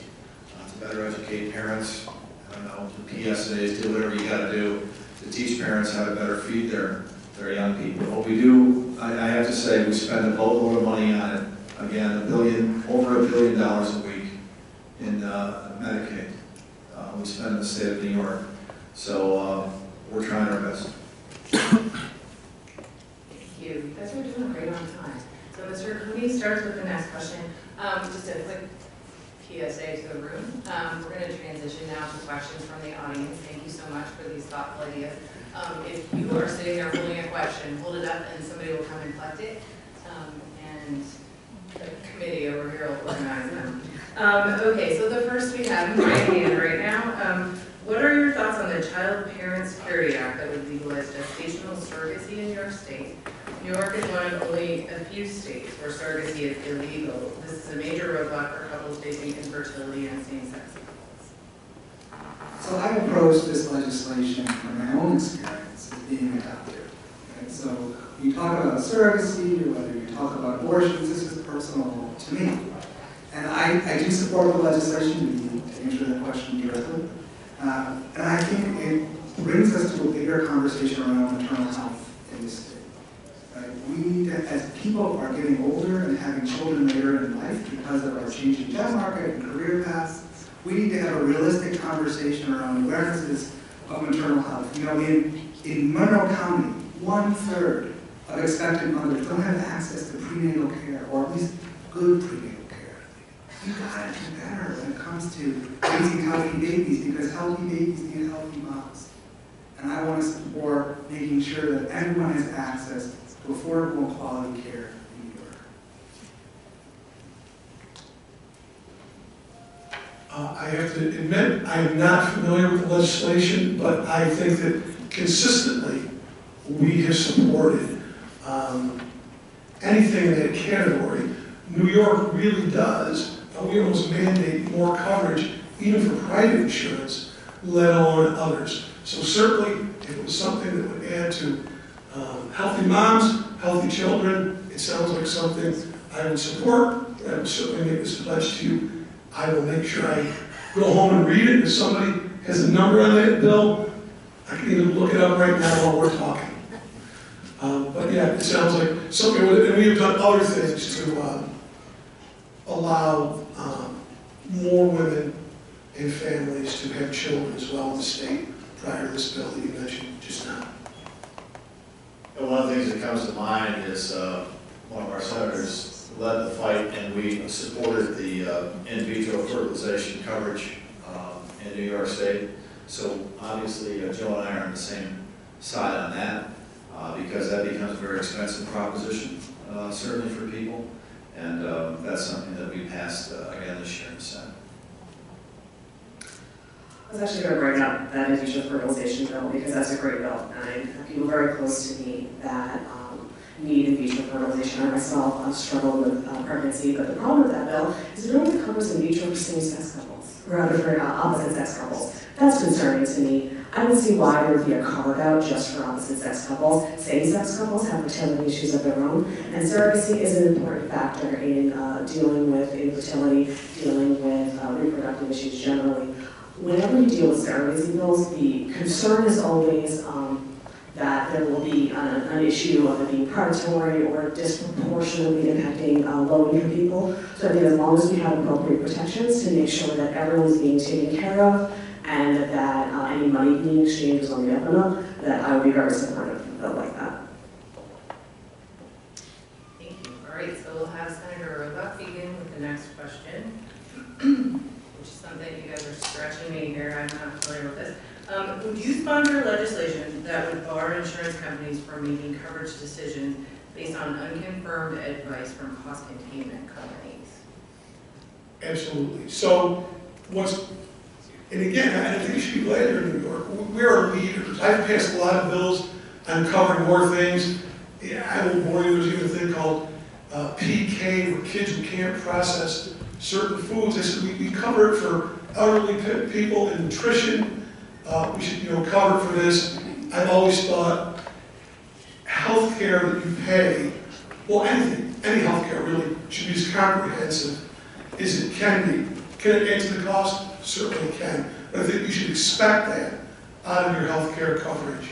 to better educate parents. I don't know, do PSAs, do whatever you got to do to teach parents how to better feed their young people. What we do, I have to say, we spend a boatload of money on it. Again, over $1 billion a week in Medicaid. We spend in the state of New York. So we're trying our best. Thank you. You guys are doing great on time. So Mr. Cooney starts with the next question. Just a quick PSA to the room. We're going to transition now to questions from the audience. Thank you so much for these thoughtful ideas. If you are sitting there holding a question, hold it up and somebody will come and collect it. And the committee over here will organize them. Okay, so the first we have in my hand right now. What are your thoughts on the Child-Parent Security Act that would legalize gestational surrogacy in New York State? New York is one of only a few states where surrogacy is illegal. This is a major roadblock for couples facing infertility and same-sex couples. So I approach this legislation from my own experience as being adopted. And so when you talk about surrogacy, or whether you talk about abortions, this is personal to me. And I do support the legislation, to answer that question directly. And I think it brings us to a bigger conversation around maternal health in this state. Right? We need to, as people are getting older and having children later in life because of our changing job market and career paths, we need to have a realistic conversation around awarenesses of maternal health. You know, in Monroe County, 1/3 of expectant mothers don't have access to prenatal care, or at least good prenatal care. You gotta do better when it comes to raising healthy babies, because healthy babies need healthy moms. And I want to support making sure that everyone has access to affordable and quality care in New York. I have to admit, I am not familiar with the legislation, but I think that consistently we have supported anything in that category. New York really does. We almost mandate more coverage, even for private insurance, let alone others. So certainly, if it was something that would add to healthy moms, healthy children, it sounds like something I would support. I will certainly make this pledge to you. I will make sure I go home and read it. If somebody has a number on that bill, I can even look it up right now while we're talking. But yeah, it sounds like something, and we have done other things to allow more women and families to have children as well in the state prior to this bill that you mentioned just now. And one of the things that comes to mind is one of our senators led the fight, and we supported the in vitro fertilization coverage in New York State. So obviously, Joe and I are on the same side on that, because that becomes a very expensive proposition, certainly for people. And that's something that we passed again this year in the Senate. I was actually going to bring up that in vitro fertilization bill, because that's a great bill. And I have people very close to me that need in vitro fertilization. I myself struggle with pregnancy, but the problem with that bill is it only covers in vitro for same-sex couples, or rather for opposite-sex couples. That's concerning to me. I don't see why there would be a carve-out just for opposite-sex couples. Same-sex couples have fertility issues of their own, and surrogacy is an important factor in dealing with infertility, dealing with reproductive issues generally. Whenever you deal with surrogacy bills, the concern is always that there will be an issue of it being predatory or disproportionately impacting low-income people. So I think as long as we have appropriate protections to make sure that everyone's being taken care of, and that any money being exchanged is on the up and up, that I would be very supportive of a bill like that. Thank you. All right, so we'll have Senator Roebuck begin with the next question, which is something you guys are stretching me here. I'm not familiar with this. Would you sponsor legislation that would bar insurance companies from making coverage decisions based on unconfirmed advice from cost containment companies? Absolutely. So and again, I think you should be glad you're in New York. We're leaders. I've passed a lot of bills on covering more things. Yeah, I won't bore you. There's even a thing called PK, where kids who can't process certain foods. I said we cover it for elderly people and nutrition. We should, cover it for this. I've always thought health care that you pay, well, any health care really should be as comprehensive as it can be. Can it add to the cost? Certainly can. But I think you should expect that out of your health care coverage.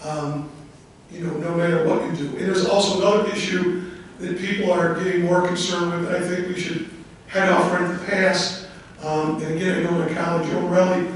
no matter what you do. And there's also another issue that people are getting more concerned with. I think we should head off right at the pass. And again, I know my colleague Joe Morelli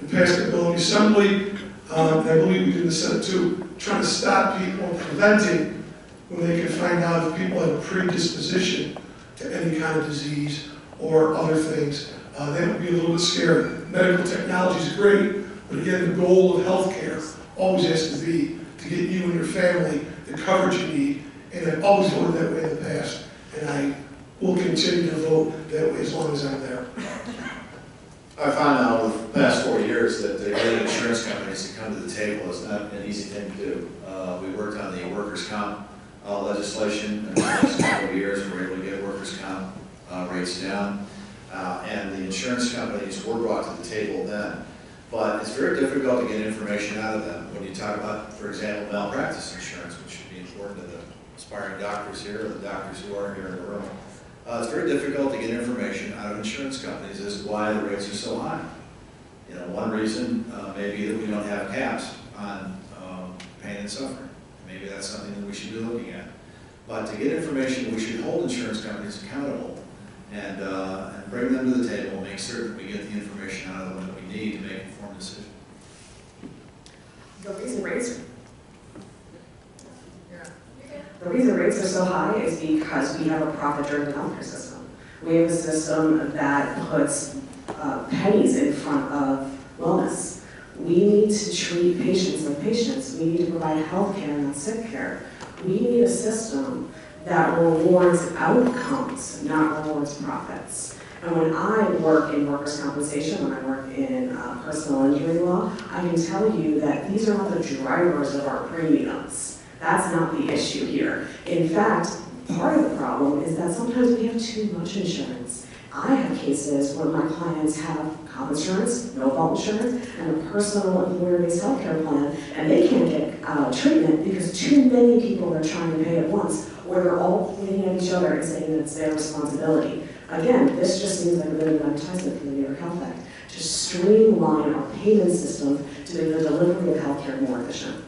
had passed the bill in the Assembly, and I believe we did in the Senate too, trying to stop people preventing when they can find out if people have a predisposition to any kind of disease or other things. That would be a little bit scary. Medical technology is great, but again, the goal of healthcare always has to be to get you and your family the coverage you need, and I've always voted that way in the past, and I will continue to vote that way as long as I'm there. I found out over the past 4 years that getting insurance companies to come to the table is not an easy thing to do. We worked on the workers' comp legislation in the last couple of years. We were able to get workers' comp rates down, and the insurance companies were brought to the table then. But it's very difficult to get information out of them when you talk about, for example, malpractice insurance, which should be important to the aspiring doctors here or the doctors who are here in the room. It's very difficult to get information out of insurance companies as to why the rates are so high. One reason may be that we don't have caps on pain and suffering. Maybe that's something that we should be looking at. But to get information, we should hold insurance companies accountable and bring them to the table, make certain we get the information out of them that we need to make informed decisions. The reason rates are so high is because we have a profit-driven healthcare system. We have a system that puts pennies in front of wellness. We need to treat patients like patients. We need to provide health care, not sick care. We need a system that rewards outcomes, not rewards profits. And when I work in workers' compensation, when I work in personal injury law, I can tell you that these are not the drivers of our premiums. That's not the issue here. In fact, part of the problem is that sometimes we have too much insurance. I have cases where my clients have comp insurance, no-fault insurance, and a personal employer-based health care plan, and they can't get treatment because too many people are trying to pay at once, or they're all pointing at each other and saying that it's their responsibility. Again, this just seems like a bit of an advertisement for the New York Health Act to streamline our payment system to make the delivery of health care more efficient.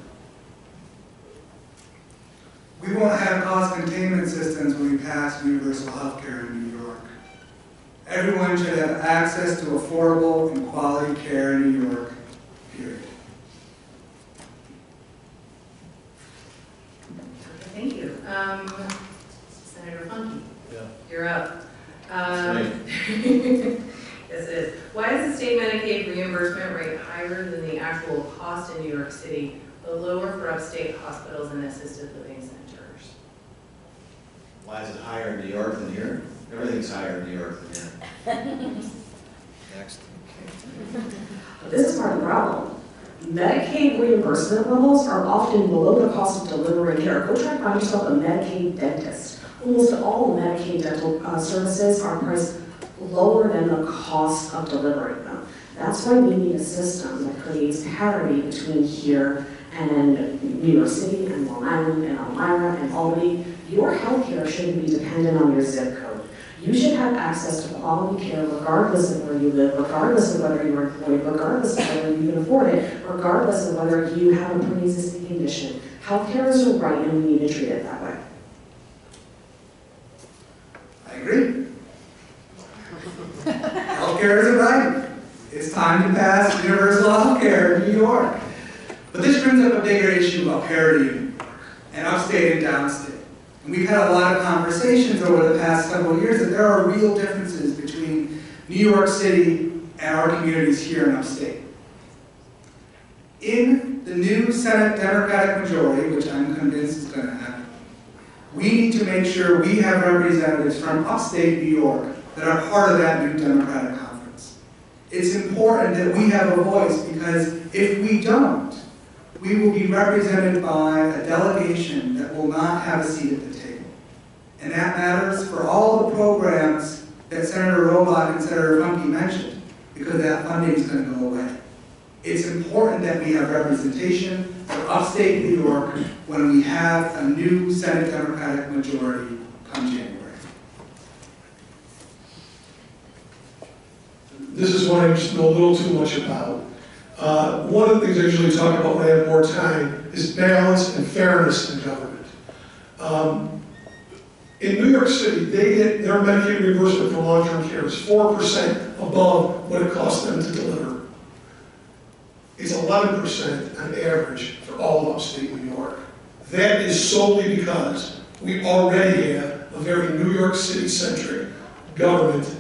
We won't have cost containment systems when we pass universal health care in New York. Everyone should have access to affordable and quality care in New York, period. Okay, thank you. Senator Funky. Yeah. You're up. That's Yes, it is. Why is the state Medicaid reimbursement rate higher than the actual cost in New York City, but lower for upstate hospitals and assisted living centers? Why is it higher in New York than here? Everything's higher in New York than here. Next. This is part of the problem. Medicaid reimbursement levels are often below the cost of delivering care. Go try and find yourself a Medicaid dentist. Almost all Medicaid dental services are priced lower than the cost of delivering them. That's why we need a system that creates parity between here and New York City and Long Island and Elmira and Albany. Your healthcare shouldn't be dependent on your zip code. You should have access to quality care regardless of where you live, regardless of whether you're employed, regardless of whether you can afford it, regardless of whether you have a pre-existing condition. Healthcare is a right and we need to treat it that way. I agree. Healthcare is a right. It's time to pass universal healthcare in New York. But this brings up a bigger issue about parity in New York and upstate and downstate. And we've had a lot of conversations over the past several years that there are real differences between New York City and our communities here in upstate. In the new Senate Democratic majority, which I'm convinced is going to happen, we need to make sure we have representatives from upstate New York that are part of that new Democratic conference. It's important that we have a voice because if we don't, we will be represented by a delegation that will not have a seat at the table. And that matters for all the programs that Senator Robach and Senator Funky mentioned, because that funding is going to go away. It's important that we have representation for upstate New York when we have a new Senate Democratic majority come January. This is one I just know a little too much about. One of the things I usually talk about when I have more time is balance and fairness in government. In New York City, they get their Medicaid reimbursement for long-term care is 4% above what it costs them to deliver. It's 11% on average for all of upstate New York. That is solely because we already have a very New York City-centric government,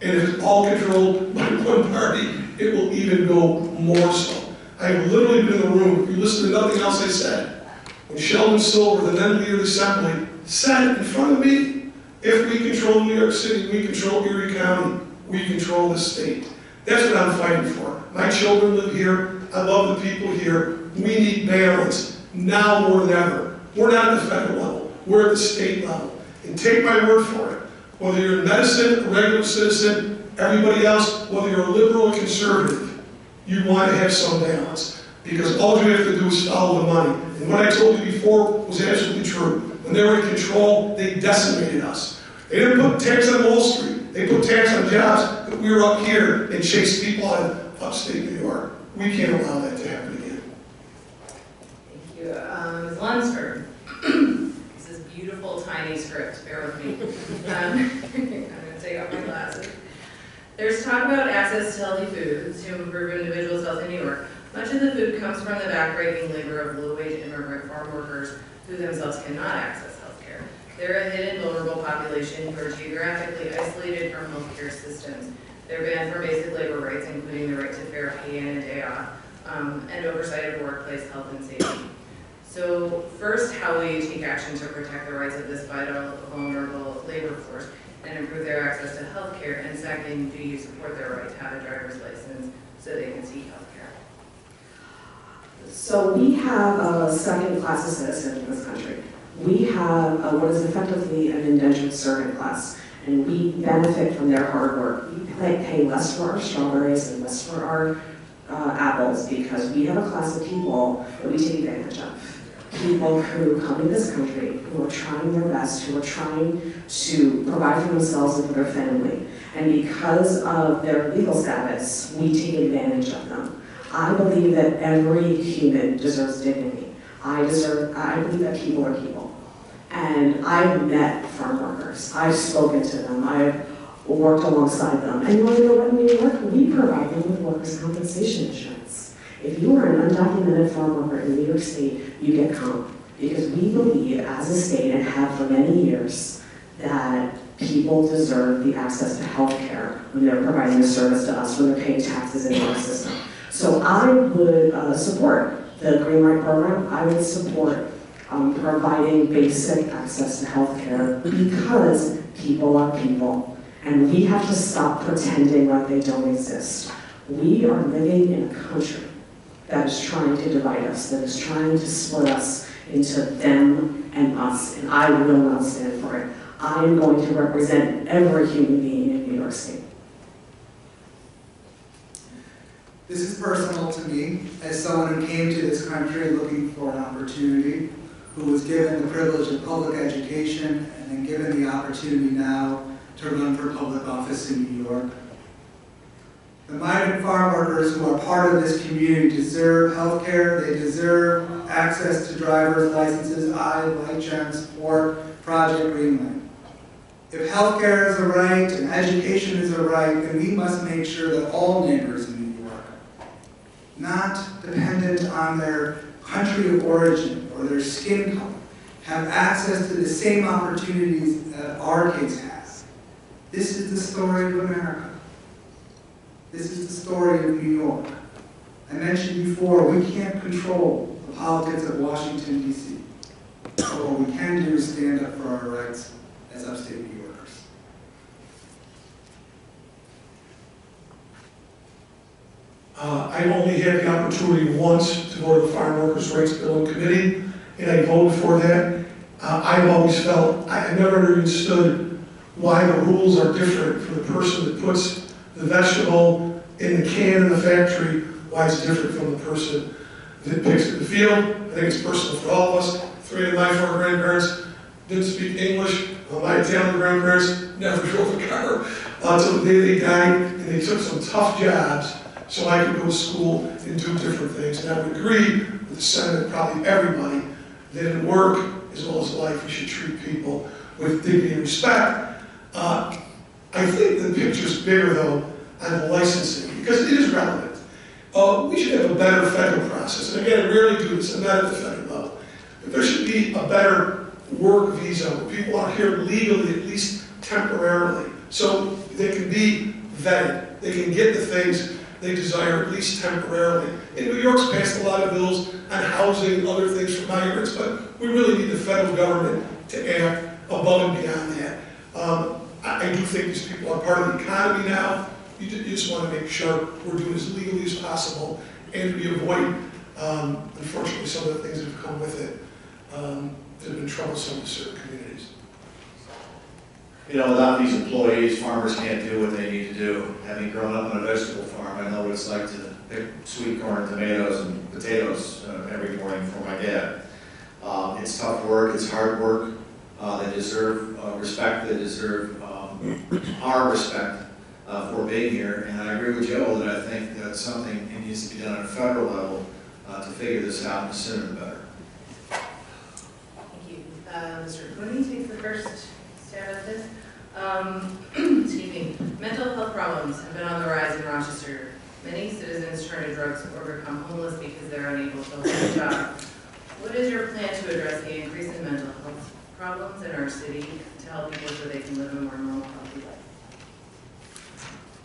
and if it's all controlled by one party, it will even go more so. I have literally been in the room, if you listen to nothing else I said, when Sheldon Silver, the then leader of the Assembly, said in front of me, if we control New York City, we control Erie County, we control the state. That's what I'm fighting for. My children live here, I love the people here. We need balance, now more than ever. We're not at the federal level, we're at the state level. And take my word for it, whether you're in medicine, a regular citizen, everybody else, whether you're a liberal or conservative, you want to have some balance. Because all you have to do is follow the money. And what I told you before was absolutely true. When they were in control, they decimated us. They didn't put tax on Wall Street. They put tax on jobs that we were up here and chased people out of upstate New York. We can't allow that to happen again. Thank you. Ms. Lunsford. This is beautiful, tiny script. Bear with me. I'm going to take off my glasses. There's talk about access to healthy foods to improve individuals' health in New York. Much of the food comes from the backbreaking labor of low-wage immigrant farm workers who themselves cannot access health care. They're a hidden, vulnerable population who are geographically isolated from healthcare systems. They're banned from basic labor rights, including the right to fair pay in and day off, and oversight of workplace health and safety. So first, how will you take action to protect the rights of this vital, vulnerable labor force and improve their access to health care? And second, do you support their right to have a driver's license so they can seek health care? So we have a second-class citizen in this country. We have what is effectively an indentured servant class, and we benefit from their hard work. We pay less for our strawberries and less for our apples because we have a class of people that we take advantage of. People who come to this country, who are trying their best, who are trying to provide for themselves and for their family. And because of their legal status, we take advantage of them. I believe that every human deserves dignity. I believe that people are people. And I've met farm workers. I've spoken to them. I've worked alongside them. And you want to know what in New York? We provide them with workers' compensation insurance. If you are an undocumented farm worker in New York State, you get comp. Because we believe as a state, and have for many years, that people deserve the access to health care when they're providing a service to us, when they're paying taxes in our system. So I would support the Green Right program. I would support providing basic access to health care because people are people. And we have to stop pretending like they don't exist. We are living in a country that is trying to divide us, that is trying to split us into them and us, and I will not stand for it. I am going to represent every human being in New York State. This is personal to me, as someone who came to this country looking for an opportunity, who was given the privilege of public education, and then given the opportunity now to run for public office in New York. The migrant farm workers who are part of this community deserve health care, they deserve access to driver's licenses. I, like Jen, support Project Greenlight. If health care is a right and education is a right, then we must make sure that all neighbors in New York, not dependent on their country of origin or their skin color, have access to the same opportunities that our kids have. This is the story of America. This is the story of New York. I mentioned before, we can't control the politics of Washington, D.C. But what we can do is stand up for our rights as upstate New Yorkers. I only had the opportunity once to go to the Farm Workers' Rights Bill in committee, and I voted for that. I've always felt, I never understood why the rules are different for the person that puts the vegetable in the can in the factory, why it's different from the person that picks it in the field. I think it's personal for all of us. 3 of my 4 grandparents didn't speak English. My Italian grandparents never drove a car until the day they died, and they took some tough jobs so I could go to school and do different things. And I would agree with the sentiment, probably everybody, that in work as well as life, we should treat people with dignity and respect. I think the picture's bigger, though, on the licensing, because it is relevant. We should have a better federal process. And again, I rarely do this, I'm not at the federal level. But there should be a better work visa where people are here legally, at least temporarily, so they can be vetted. They can get the things they desire, at least temporarily. And New York's passed a lot of bills on housing and other things for migrants, but we really need the federal government to act above and beyond that. I do think these people are part of the economy now. You just want to make sure we're doing as legally as possible, and we avoid, unfortunately, some of the things that have come with it that have been troublesome to certain communities. You know, without these employees, farmers can't do what they need to do. Having grown up on a vegetable farm, I know what it's like to pick sweet corn, tomatoes, and potatoes every morning for my dad. It's tough work, it's hard work. They deserve respect, they deserve our respect for being here. And I agree with Joe that I think that something needs to be done at a federal level to figure this out, and the sooner the better. Thank you. Mr. Cooney takes the first stab at this. Excuse me. Mental health problems have been on the rise in Rochester. Many citizens turn to drugs or become homeless because they're unable to hold a job. What is your plan to address the increase in mental health problems in our city to help people so they can live a more normal, healthy life?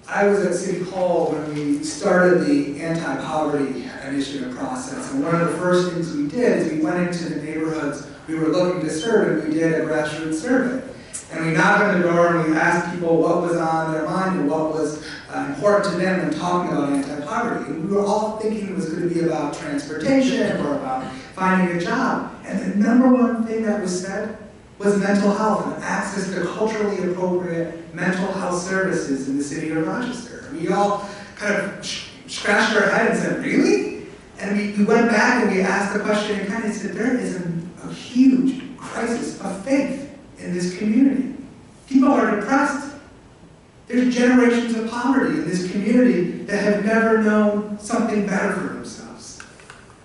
I was at City Hall when we started the anti-poverty initiative process, and one of the first things we did is we went into the neighborhoods we were looking to serve, and we did a grassroots survey. And we knocked on the door and we asked people what was on their mind and what was important to them when talking about anti-poverty. And we were all thinking it was going to be about transportation or about finding a job. And the number one thing that was said was mental health and access to culturally appropriate mental health services in the city of Rochester. And we all kind of scratched our head and said, really? And we went back and we asked the question and kind of said, there is a huge crisis of faith in this community. People are depressed. There's generations of poverty in this community that have never known something better for themselves.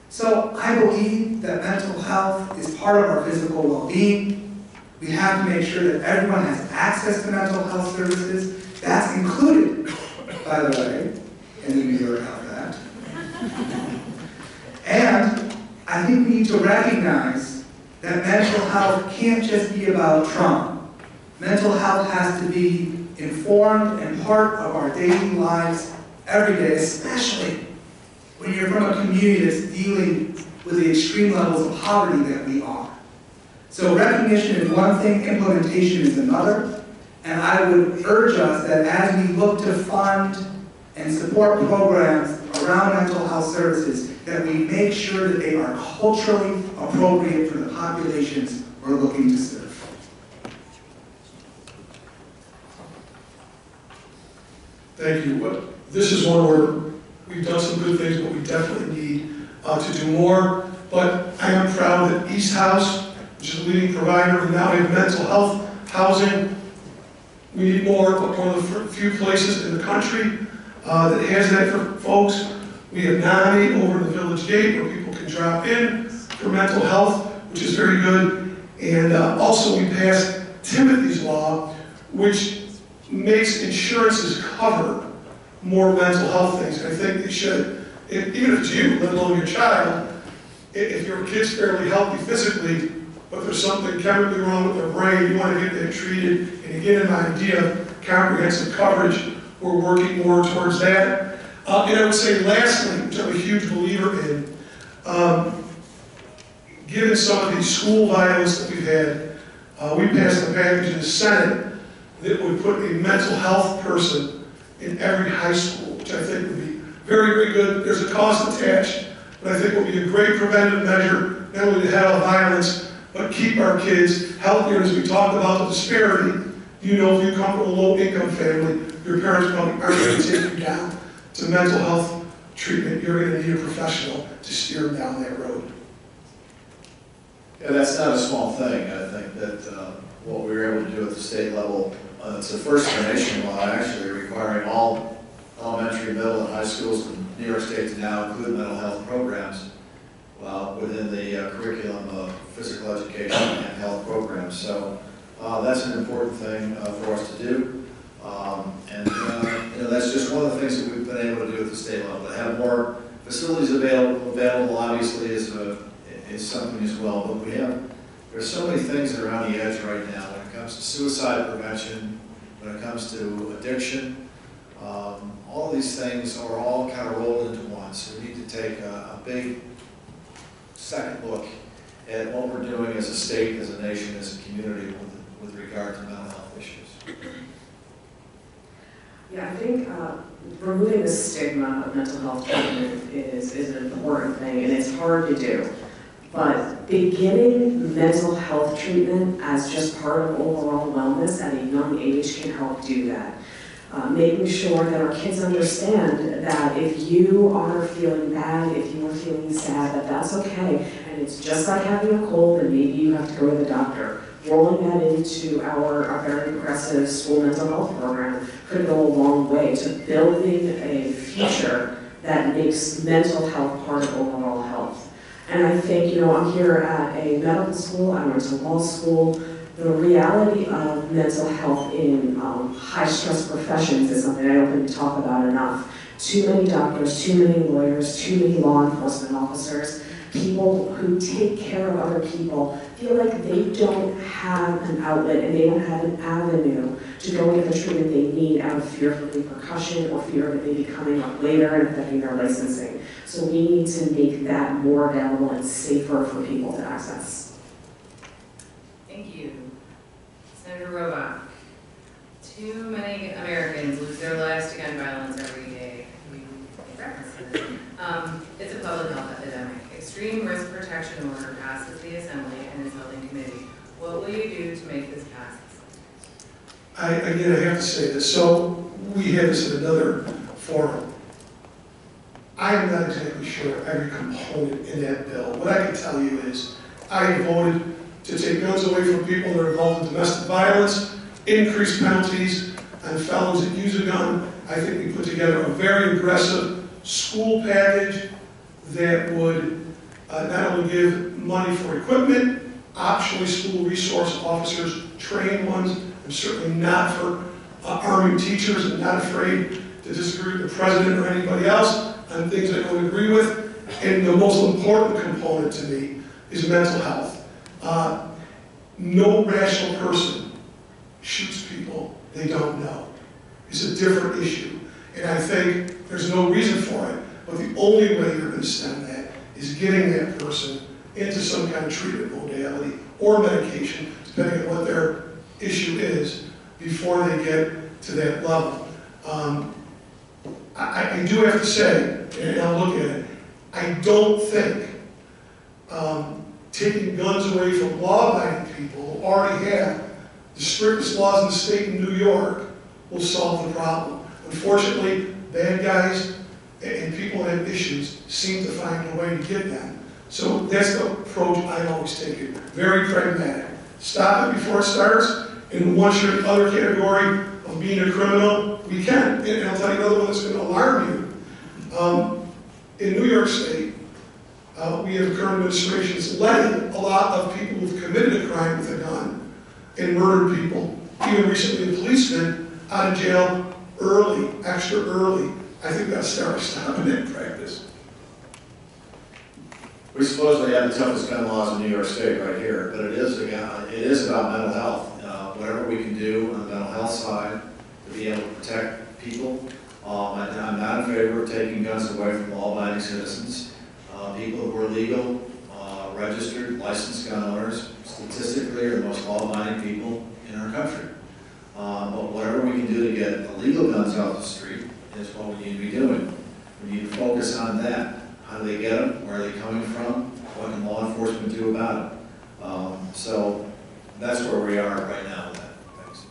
So I believe that mental health is part of our physical well-being. We have to make sure that everyone has access to mental health services. That's included, by the way, in the New York Health Act. And I think we need to recognize that mental health can't just be about trauma. Mental health has to be informed and part of our daily lives every day, especially when you're from a community that's dealing with the extreme levels of poverty that we are. So recognition is one thing, implementation is another, and I would urge us that as we look to fund and support programs around mental health services, that we make sure that they are culturally appropriate for the populations we're looking to serve. Thank you. This is one where we've done some good things, but we definitely need to do more. But I am proud that East House, which is a leading provider, and now we have mental health housing. We need more, but one of the few places in the country that has that for folks. We have NAMI over in the Village Gate where people can drop in for mental health, which is very good. And also we passed Timothy's Law, which makes insurances cover more mental health things. And I think they should, even if it's you, let alone your child, if your kid's fairly healthy physically, but there's something chemically wrong with their brain, you want to get that treated, and you get an idea of comprehensive coverage, we're working more towards that. And I would say lastly, which I'm a huge believer in, given some of these school violence that we've had, we passed a package in the Senate that would put a mental health person in every high school, which I think would be very, very good. There's a cost attached, but I think would be a great preventive measure, not only to head off violence, but keep our kids healthier. As we talked about the disparity, you know, if you come from a low-income family, your parents probably aren't going to take you down to mental health treatment. You're going to need a professional to steer them down that road. Yeah, that's not a small thing. I think that what we were able to do at the state level, it's the first in the nation law actually requiring all elementary, middle, and high schools in New York State to now include mental health programs within the curriculum of physical education and health programs. So that's an important thing for us to do. That's just one of the things that we've been able to do at the state level. To have more facilities available obviously is something as well, but there's so many things that are on the edge right now when it comes to suicide prevention, when it comes to addiction. All of these things are all kind of rolled into one, so we need to take a big second look at what we're doing as a state, as a nation, as a community with regard to mental health issues. Yeah, I think removing the stigma of mental health treatment is an important thing, and it's hard to do. But beginning mental health treatment as just part of overall wellness at a young age can help do that. Making sure that our kids understand that if you are feeling bad, if you are feeling sad, that's okay. And it's just like having a cold, and maybe you have to go to the doctor. Rolling that into our very progressive school mental health program could go a long way to building a future that makes mental health part of overall health. And I think, I'm here at a medical school, I went to law school. The reality of mental health in high-stress professions is something I don't think we talk about enough. Too many doctors, too many lawyers, too many law enforcement officers, people who take care of other people feel like they don't have an outlet and they don't have an avenue to go get the treatment they need out of fear of repercussion or fear of it maybe coming up later and affecting their licensing. So we need to make that more available and safer for people to access. Thank you. Senator Robach. Too many Americans lose their lives to gun violence every day. You referenced it. It's a public health epidemic. Extreme risk protection order passes the Assembly and is held in committee. What will you do to make this pass? I have to say this. So we had this at another forum. I am not exactly sure every component in that bill. What I can tell you is I voted to take guns away from people that are involved in domestic violence, increase penalties on felons that use a gun. I think we put together a very aggressive school package that would not only give money for equipment, optionally school resource officers, trained ones. I'm certainly not for arming teachers. I'm not afraid to disagree with the president or anybody else on things I don't agree with. And the most important component to me is mental health. No rational person shoots people they don't know. It's a different issue. And I think there's no reason for it, but the only way you're going to stem that is getting that person into some kind of treatment modality or medication, depending on what their issue is, before they get to that level. I do have to say, and I'll look at it, I don't think taking guns away from law-abiding people who already have the strictest laws in the state of New York will solve the problem. Unfortunately, bad guys and people that have issues seem to find a way to get them. So that's the approach I always take it. Very pragmatic. Stop it before it starts, and once you're in the other category of being a criminal, we can. And I'll tell you another one that's going to alarm you. In New York State, we have a current administration that's letting a lot of people who've committed a crime with a gun and murdered people, even recently a policeman, out of jail early, extra early. I think that's stopping that practice. We supposedly have the toughest gun laws in New York State right here, but it is about mental health. Whatever we can do on the mental health side to be able to protect people. I'm not in favor of taking guns away from law-abiding citizens. People who are legal, registered, licensed gun owners, statistically are the most law-abiding people in our country. But whatever we can do to get illegal guns off the street is what we need to be doing. We need to focus on that. How do they get them? Where are they coming from? What can law enforcement do about it? So that's where we are right now with that. Thanks.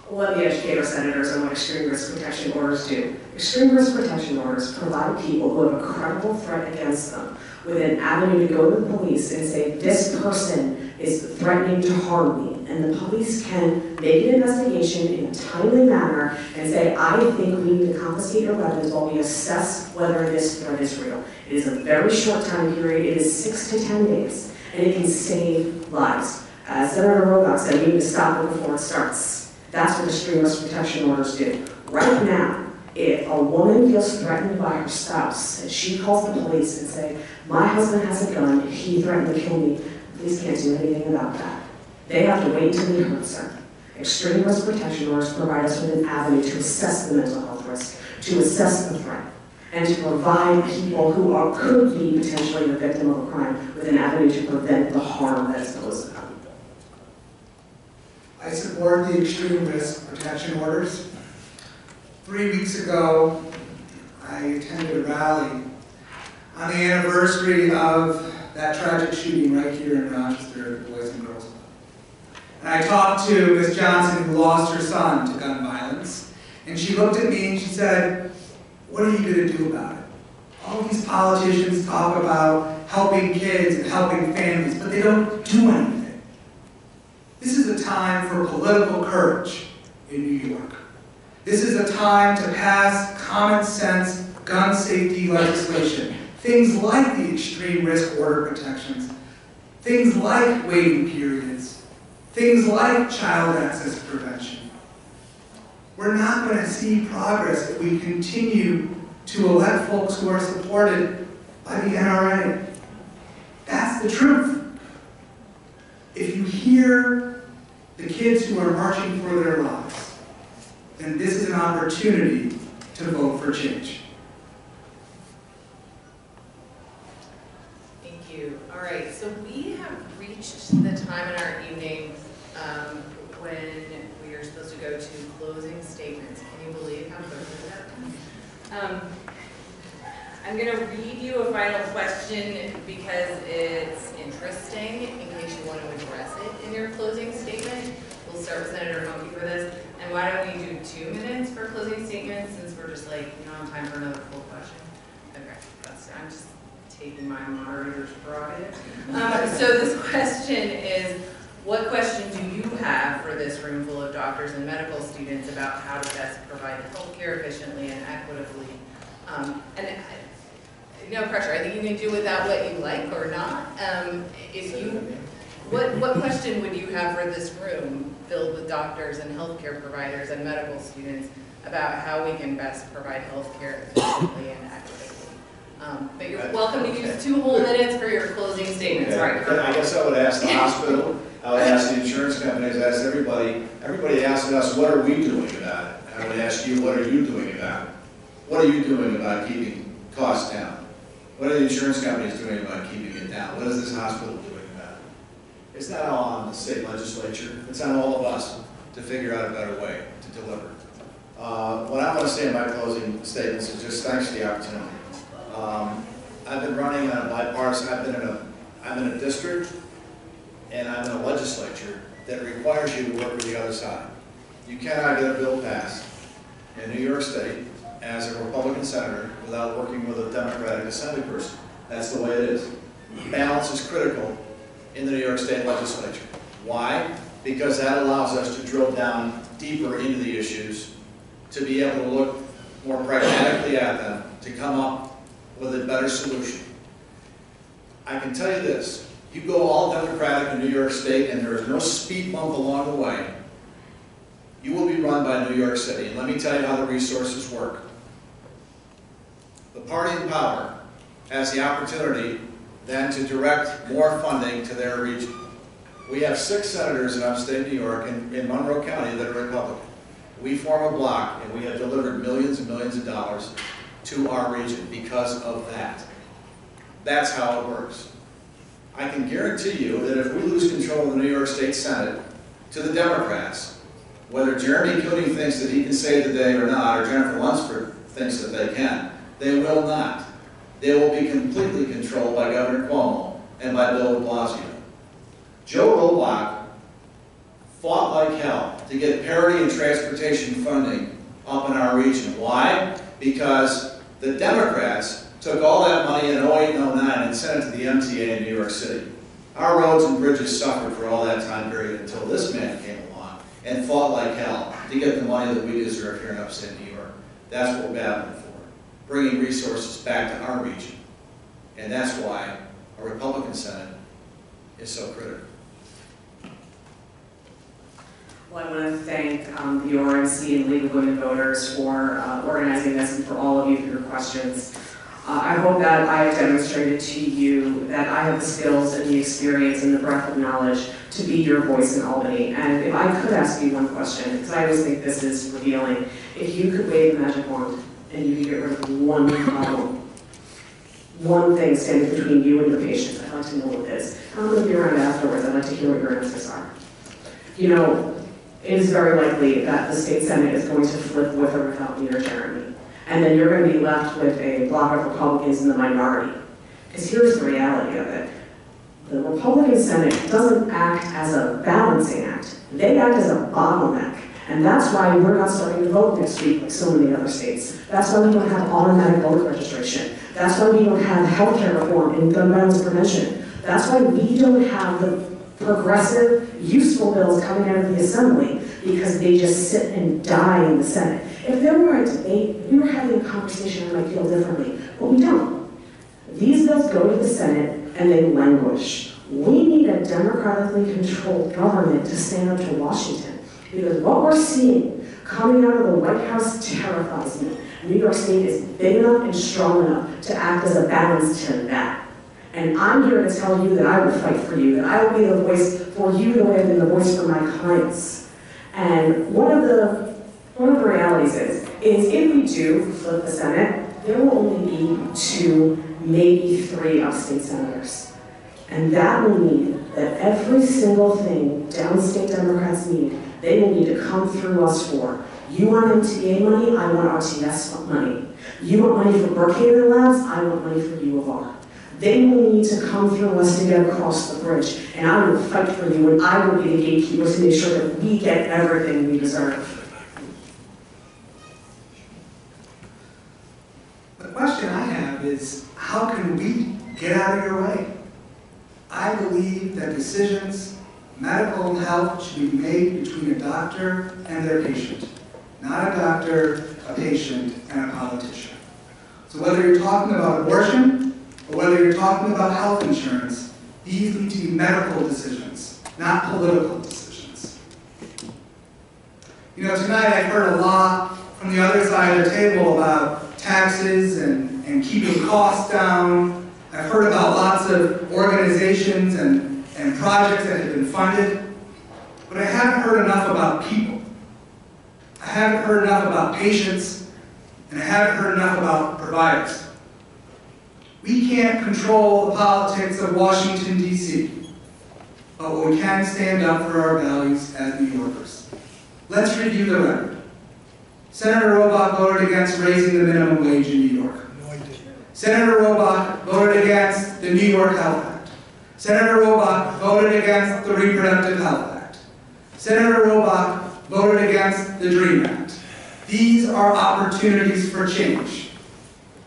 what the educator senators and what extreme risk protection orders do. Extreme risk protection orders provide people who have a credible threat against them with an avenue to go to the police and say, this person is threatening to harm me. And the police can make an investigation in a timely manner and say, I think we need to confiscate your weapons while we assess whether this threat is real. It is a very short time period. It is 6 to 10 days, and it can save lives. As Senator Rogoff said, we need to stop it before it starts. That's what extreme risk protection orders do. Right now, if a woman feels threatened by her spouse, and she calls the police and says, my husband has a gun, he threatened to kill me, the police can't do anything about that. They have to wait until he hurts her. Extreme risk protection orders provide us with an avenue to assess the mental health risk, to assess the threat, and to provide people who could be potentially the victim of a crime with an avenue to prevent the harm that is posed to them. I support the extreme risk protection orders. 3 weeks ago, I attended a rally on the anniversary of that tragic shooting right here in Rochester at the Boys and Girls Club. And I talked to Ms. Johnson, who lost her son to gun violence, and she looked at me and she said, what are you going to do about it? All these politicians talk about helping kids and helping families, but they don't do anything. This is a time for political courage in New York. This is a time to pass common sense gun safety legislation. Things like the extreme risk order protections, things like waiting periods, things like child access prevention. We're not going to see progress if we continue to elect folks who are supported by the NRA. That's the truth. If you hear the kids who are marching for their lives, then this is an opportunity to vote for change. Thank you. All right, so we have reached the time in our evening when we are supposed to go to closing statements. Can you believe how quickly that happened? I'm going to read you a final question because it's interesting in case you want to address it in your closing statement. We'll start with Senator Honkey for this. And why don't we do 2 minutes for closing statements since we're just like, you don't have time for another full question? Okay, I'm just taking my moderator's prerogative. So this question is, what question do you have for this room full of doctors and medical students about how to best provide healthcare efficiently and equitably? No pressure, I think you can do with that what you like or not. What question would you have for this room filled with doctors and healthcare providers and medical students about how we can best provide healthcare efficiently and equitably? But you're welcome to use 2 whole minutes for your closing statements. Okay. Right. I guess I would ask the hospital, I would ask the insurance companies, I would ask everybody. Everybody asks us, what are we doing about it? I would ask you, what are you doing about it? What are you doing about keeping costs down? What are the insurance companies doing about keeping it down? What is this hospital doing about it? It's not all on the state legislature. It's on all of us to figure out a better way to deliver. What I want to say in my closing statements is just thanks for the opportunity. I've been running on a bipartisan, I'm in a district and I'm in a legislature that requires you to work with the other side. You cannot get a bill passed in New York State as a Republican senator without working with a Democratic assemblyperson. That's the way it is. Balance is critical in the New York State legislature. Why? Because that allows us to drill down deeper into the issues, to be able to look more pragmatically at them, to come up with a better solution. I can tell you this, you go all Democratic in New York State and there is no speed bump along the way, you will be run by New York City. And let me tell you how the resources work. The party in power has the opportunity then to direct more funding to their region. We have 6 senators in upstate New York in Monroe County that are Republican. We form a bloc and we have delivered millions and millions of dollars to our region because of that. That's how it works. I can guarantee you that if we lose control of the New York State Senate to the Democrats, whether Jeremy Cooney thinks that he can save the day or not, or Jennifer Lunsford thinks that they can, they will not. They will be completely controlled by Governor Cuomo and by Bill de Blasio. Joe Robach fought like hell to get parity in transportation funding up in our region. Why? Because the Democrats took all that money in 08 and 09 and sent it to the MTA in New York City. Our roads and bridges suffered for all that time period until this man came along and fought like hell to get the money that we deserve here in upstate New York. That's what we're battling for, bringing resources back to our region. And that's why a Republican Senate is so critical. Well, I want to thank the URMC and League of Women Voters for organizing this and for all of you for your questions. I hope that I have demonstrated to you that I have the skills and the experience and the breadth of knowledge to be your voice in Albany. And if I could ask you one question, because I always think this is revealing, if you could wave the magic wand and you could get rid of one problem, one thing standing between you and your patient, I'd like to know what it is. I'm going to be around afterwards. I'd like to hear what your answers are. You know, it is very likely that the state Senate is going to flip with or without me or Jeremy. And then you're going to be left with a block of Republicans in the minority. Because here's the reality of it. The Republican Senate doesn't act as a balancing act. They act as a bottleneck. And that's why we're not starting to vote next week like so many other states. That's why we don't have automatic voter registration. That's why we don't have healthcare reform and gun violence prevention. That's why we don't have the progressive, useful bills coming out of the Assembly, because they just sit and die in the Senate. If there were a debate, if we were having a conversation, I might feel differently, but we don't. These bills go to the Senate and they languish. We need a democratically controlled government to stand up to Washington, because what we're seeing coming out of the White House terrifies me. New York State is big enough and strong enough to act as a balance to that. And I'm here to tell you that I will fight for you, that I will be the voice for you the way I've been the voice for my clients. And one of the realities is if we do flip the Senate, there will only be 2, maybe 3 upstate senators. And that will mean that every single thing downstate Democrats need, they will need to come through us for. You want MTA money, I want RTS money. You want money for Brookhaven Labs, I want money for U of R. They will need to come through us to get across the bridge, and I will fight for you, and I will be the gatekeepers to make sure that we get everything we deserve. The question I have is, how can we get out of your way? I believe that decisions, medical and health, should be made between a doctor and their patient, not a doctor, a patient, and a politician. So whether you're talking about abortion, or whether you're talking about health insurance, these need to be medical decisions, not political decisions. You know, tonight I've heard a lot from the other side of the table about taxes and keeping costs down. I've heard about lots of organizations and projects that have been funded, but I haven't heard enough about people. I haven't heard enough about patients, and I haven't heard enough about providers. We can't control the politics of Washington, D.C., but we can stand up for our values as New Yorkers. Let's review the record. Senator Robach voted against raising the minimum wage in New York. No, I didn't. Senator Robach voted against the New York Health Act. Senator Robach voted against the Reproductive Health Act. Senator Robach voted against the DREAM Act. These are opportunities for change.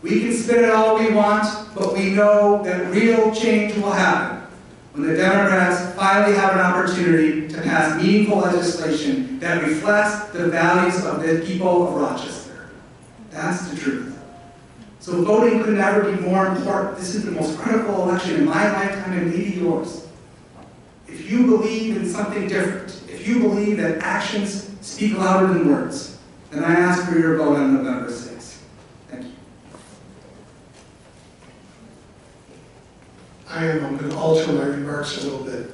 We can spin it all we want, but we know that real change will happen when the Democrats finally have an opportunity to pass meaningful legislation that reflects the values of the people of Rochester. That's the truth. So voting could never be more important. This is the most critical election in my lifetime and maybe yours. If you believe in something different, if you believe that actions speak louder than words, then I ask for your vote on November 6th. Thank you. I'm going to alter my remarks a little bit.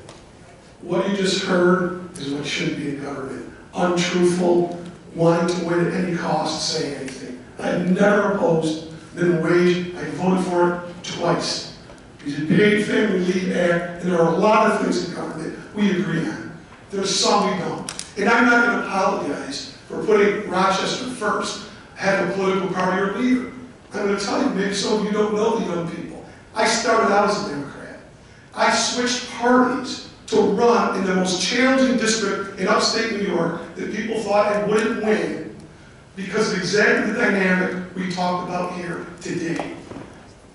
What you just heard is what should be in government. Untruthful, wanting to win at any cost, saying anything. I've never opposed minimum wage. I voted for it twice. Because it paid Family Leave Act, and there are a lot of things in government we agree on. There's some we don't. And I'm not going to apologize for putting Rochester first, have a political party or leader. I'm going to tell you, maybe some of you don't know the young people. I started out as a Democrat. I switched parties to run in the most challenging district in upstate New York that people thought I wouldn't win because of exactly the dynamic we talked about here today.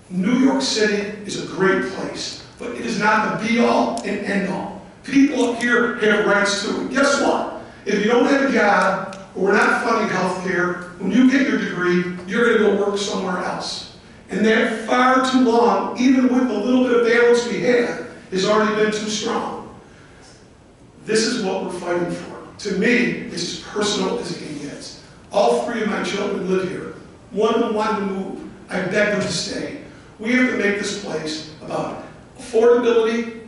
New York City is a great place, but it is not the be-all and end-all. People up here have rights too. And guess what? If you don't have a job, or we're not funding health care, when you get your degree, you're going to go work somewhere else. And that far too long, even with the little bit of balance we have, has already been too strong. This is what we're fighting for. To me, it's as personal as it can get. All 3 of my children live here. One of them wanted to move. I begged them to stay. We have to make this place about affordability,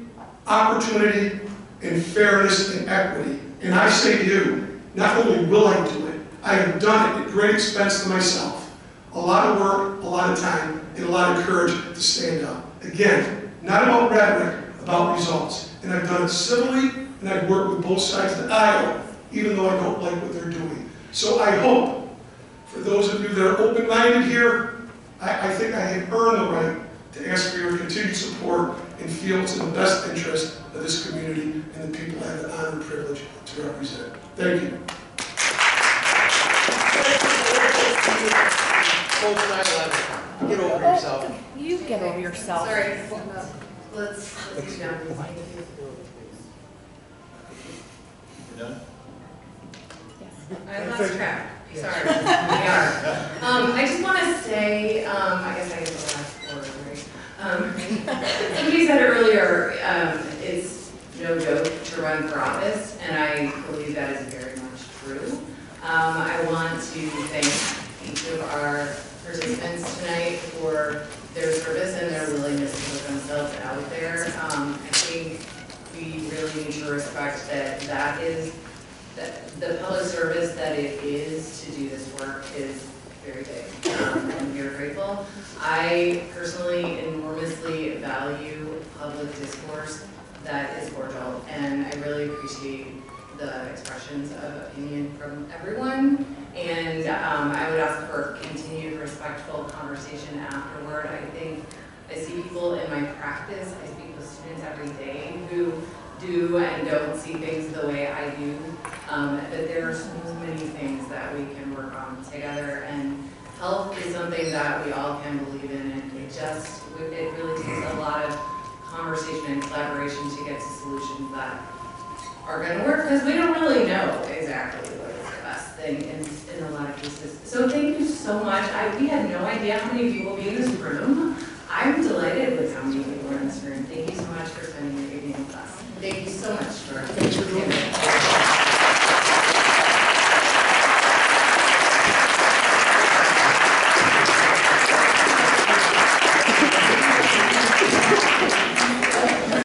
opportunity, and fairness and equity. And I say to you, not only will I do it, I have done it at great expense to myself. A lot of work, a lot of time, and a lot of courage to stand up. Again, not about rhetoric, about results. And I've done it civilly, and I've worked with both sides of the aisle, even though I don't like what they're doing. So I hope, for those of you that are open-minded here, I think I have earned the right to ask for your continued support and feel it's in the best interest of this community and the people I have the honor and privilege to represent. Thank you. Get over yourself. You get over yourself. Sorry, let's do down. Done? I lost track. Sorry. Yeah. I just want to say, I guess I get the last word, right? Somebody said earlier, it's no joke to run for office, and I believe that is very much true. I want to thank each of our participants tonight for their service and their willingness to put themselves out there. I think we really need to respect that is the public service that it is to do this work is very big, and we are grateful. I personally enormously value public discourse that is cordial, and I really appreciate the expressions of opinion from everyone. And I would ask for continued respectful conversation afterward. I think I see people in my practice, I speak with students every day who do and don't see things the way I do. But there are so many things that we can work on together, and health is something that we all can believe in, and it really takes a lot of conversation and collaboration to get to solutions that are going to work, because we don't really know exactly what is the best thing in a lot of cases. So thank you so much. We had no idea how many people will be in this room. I'm delighted with how many people are in this room. Thank you so much for spending your evening with us. Thank you so much for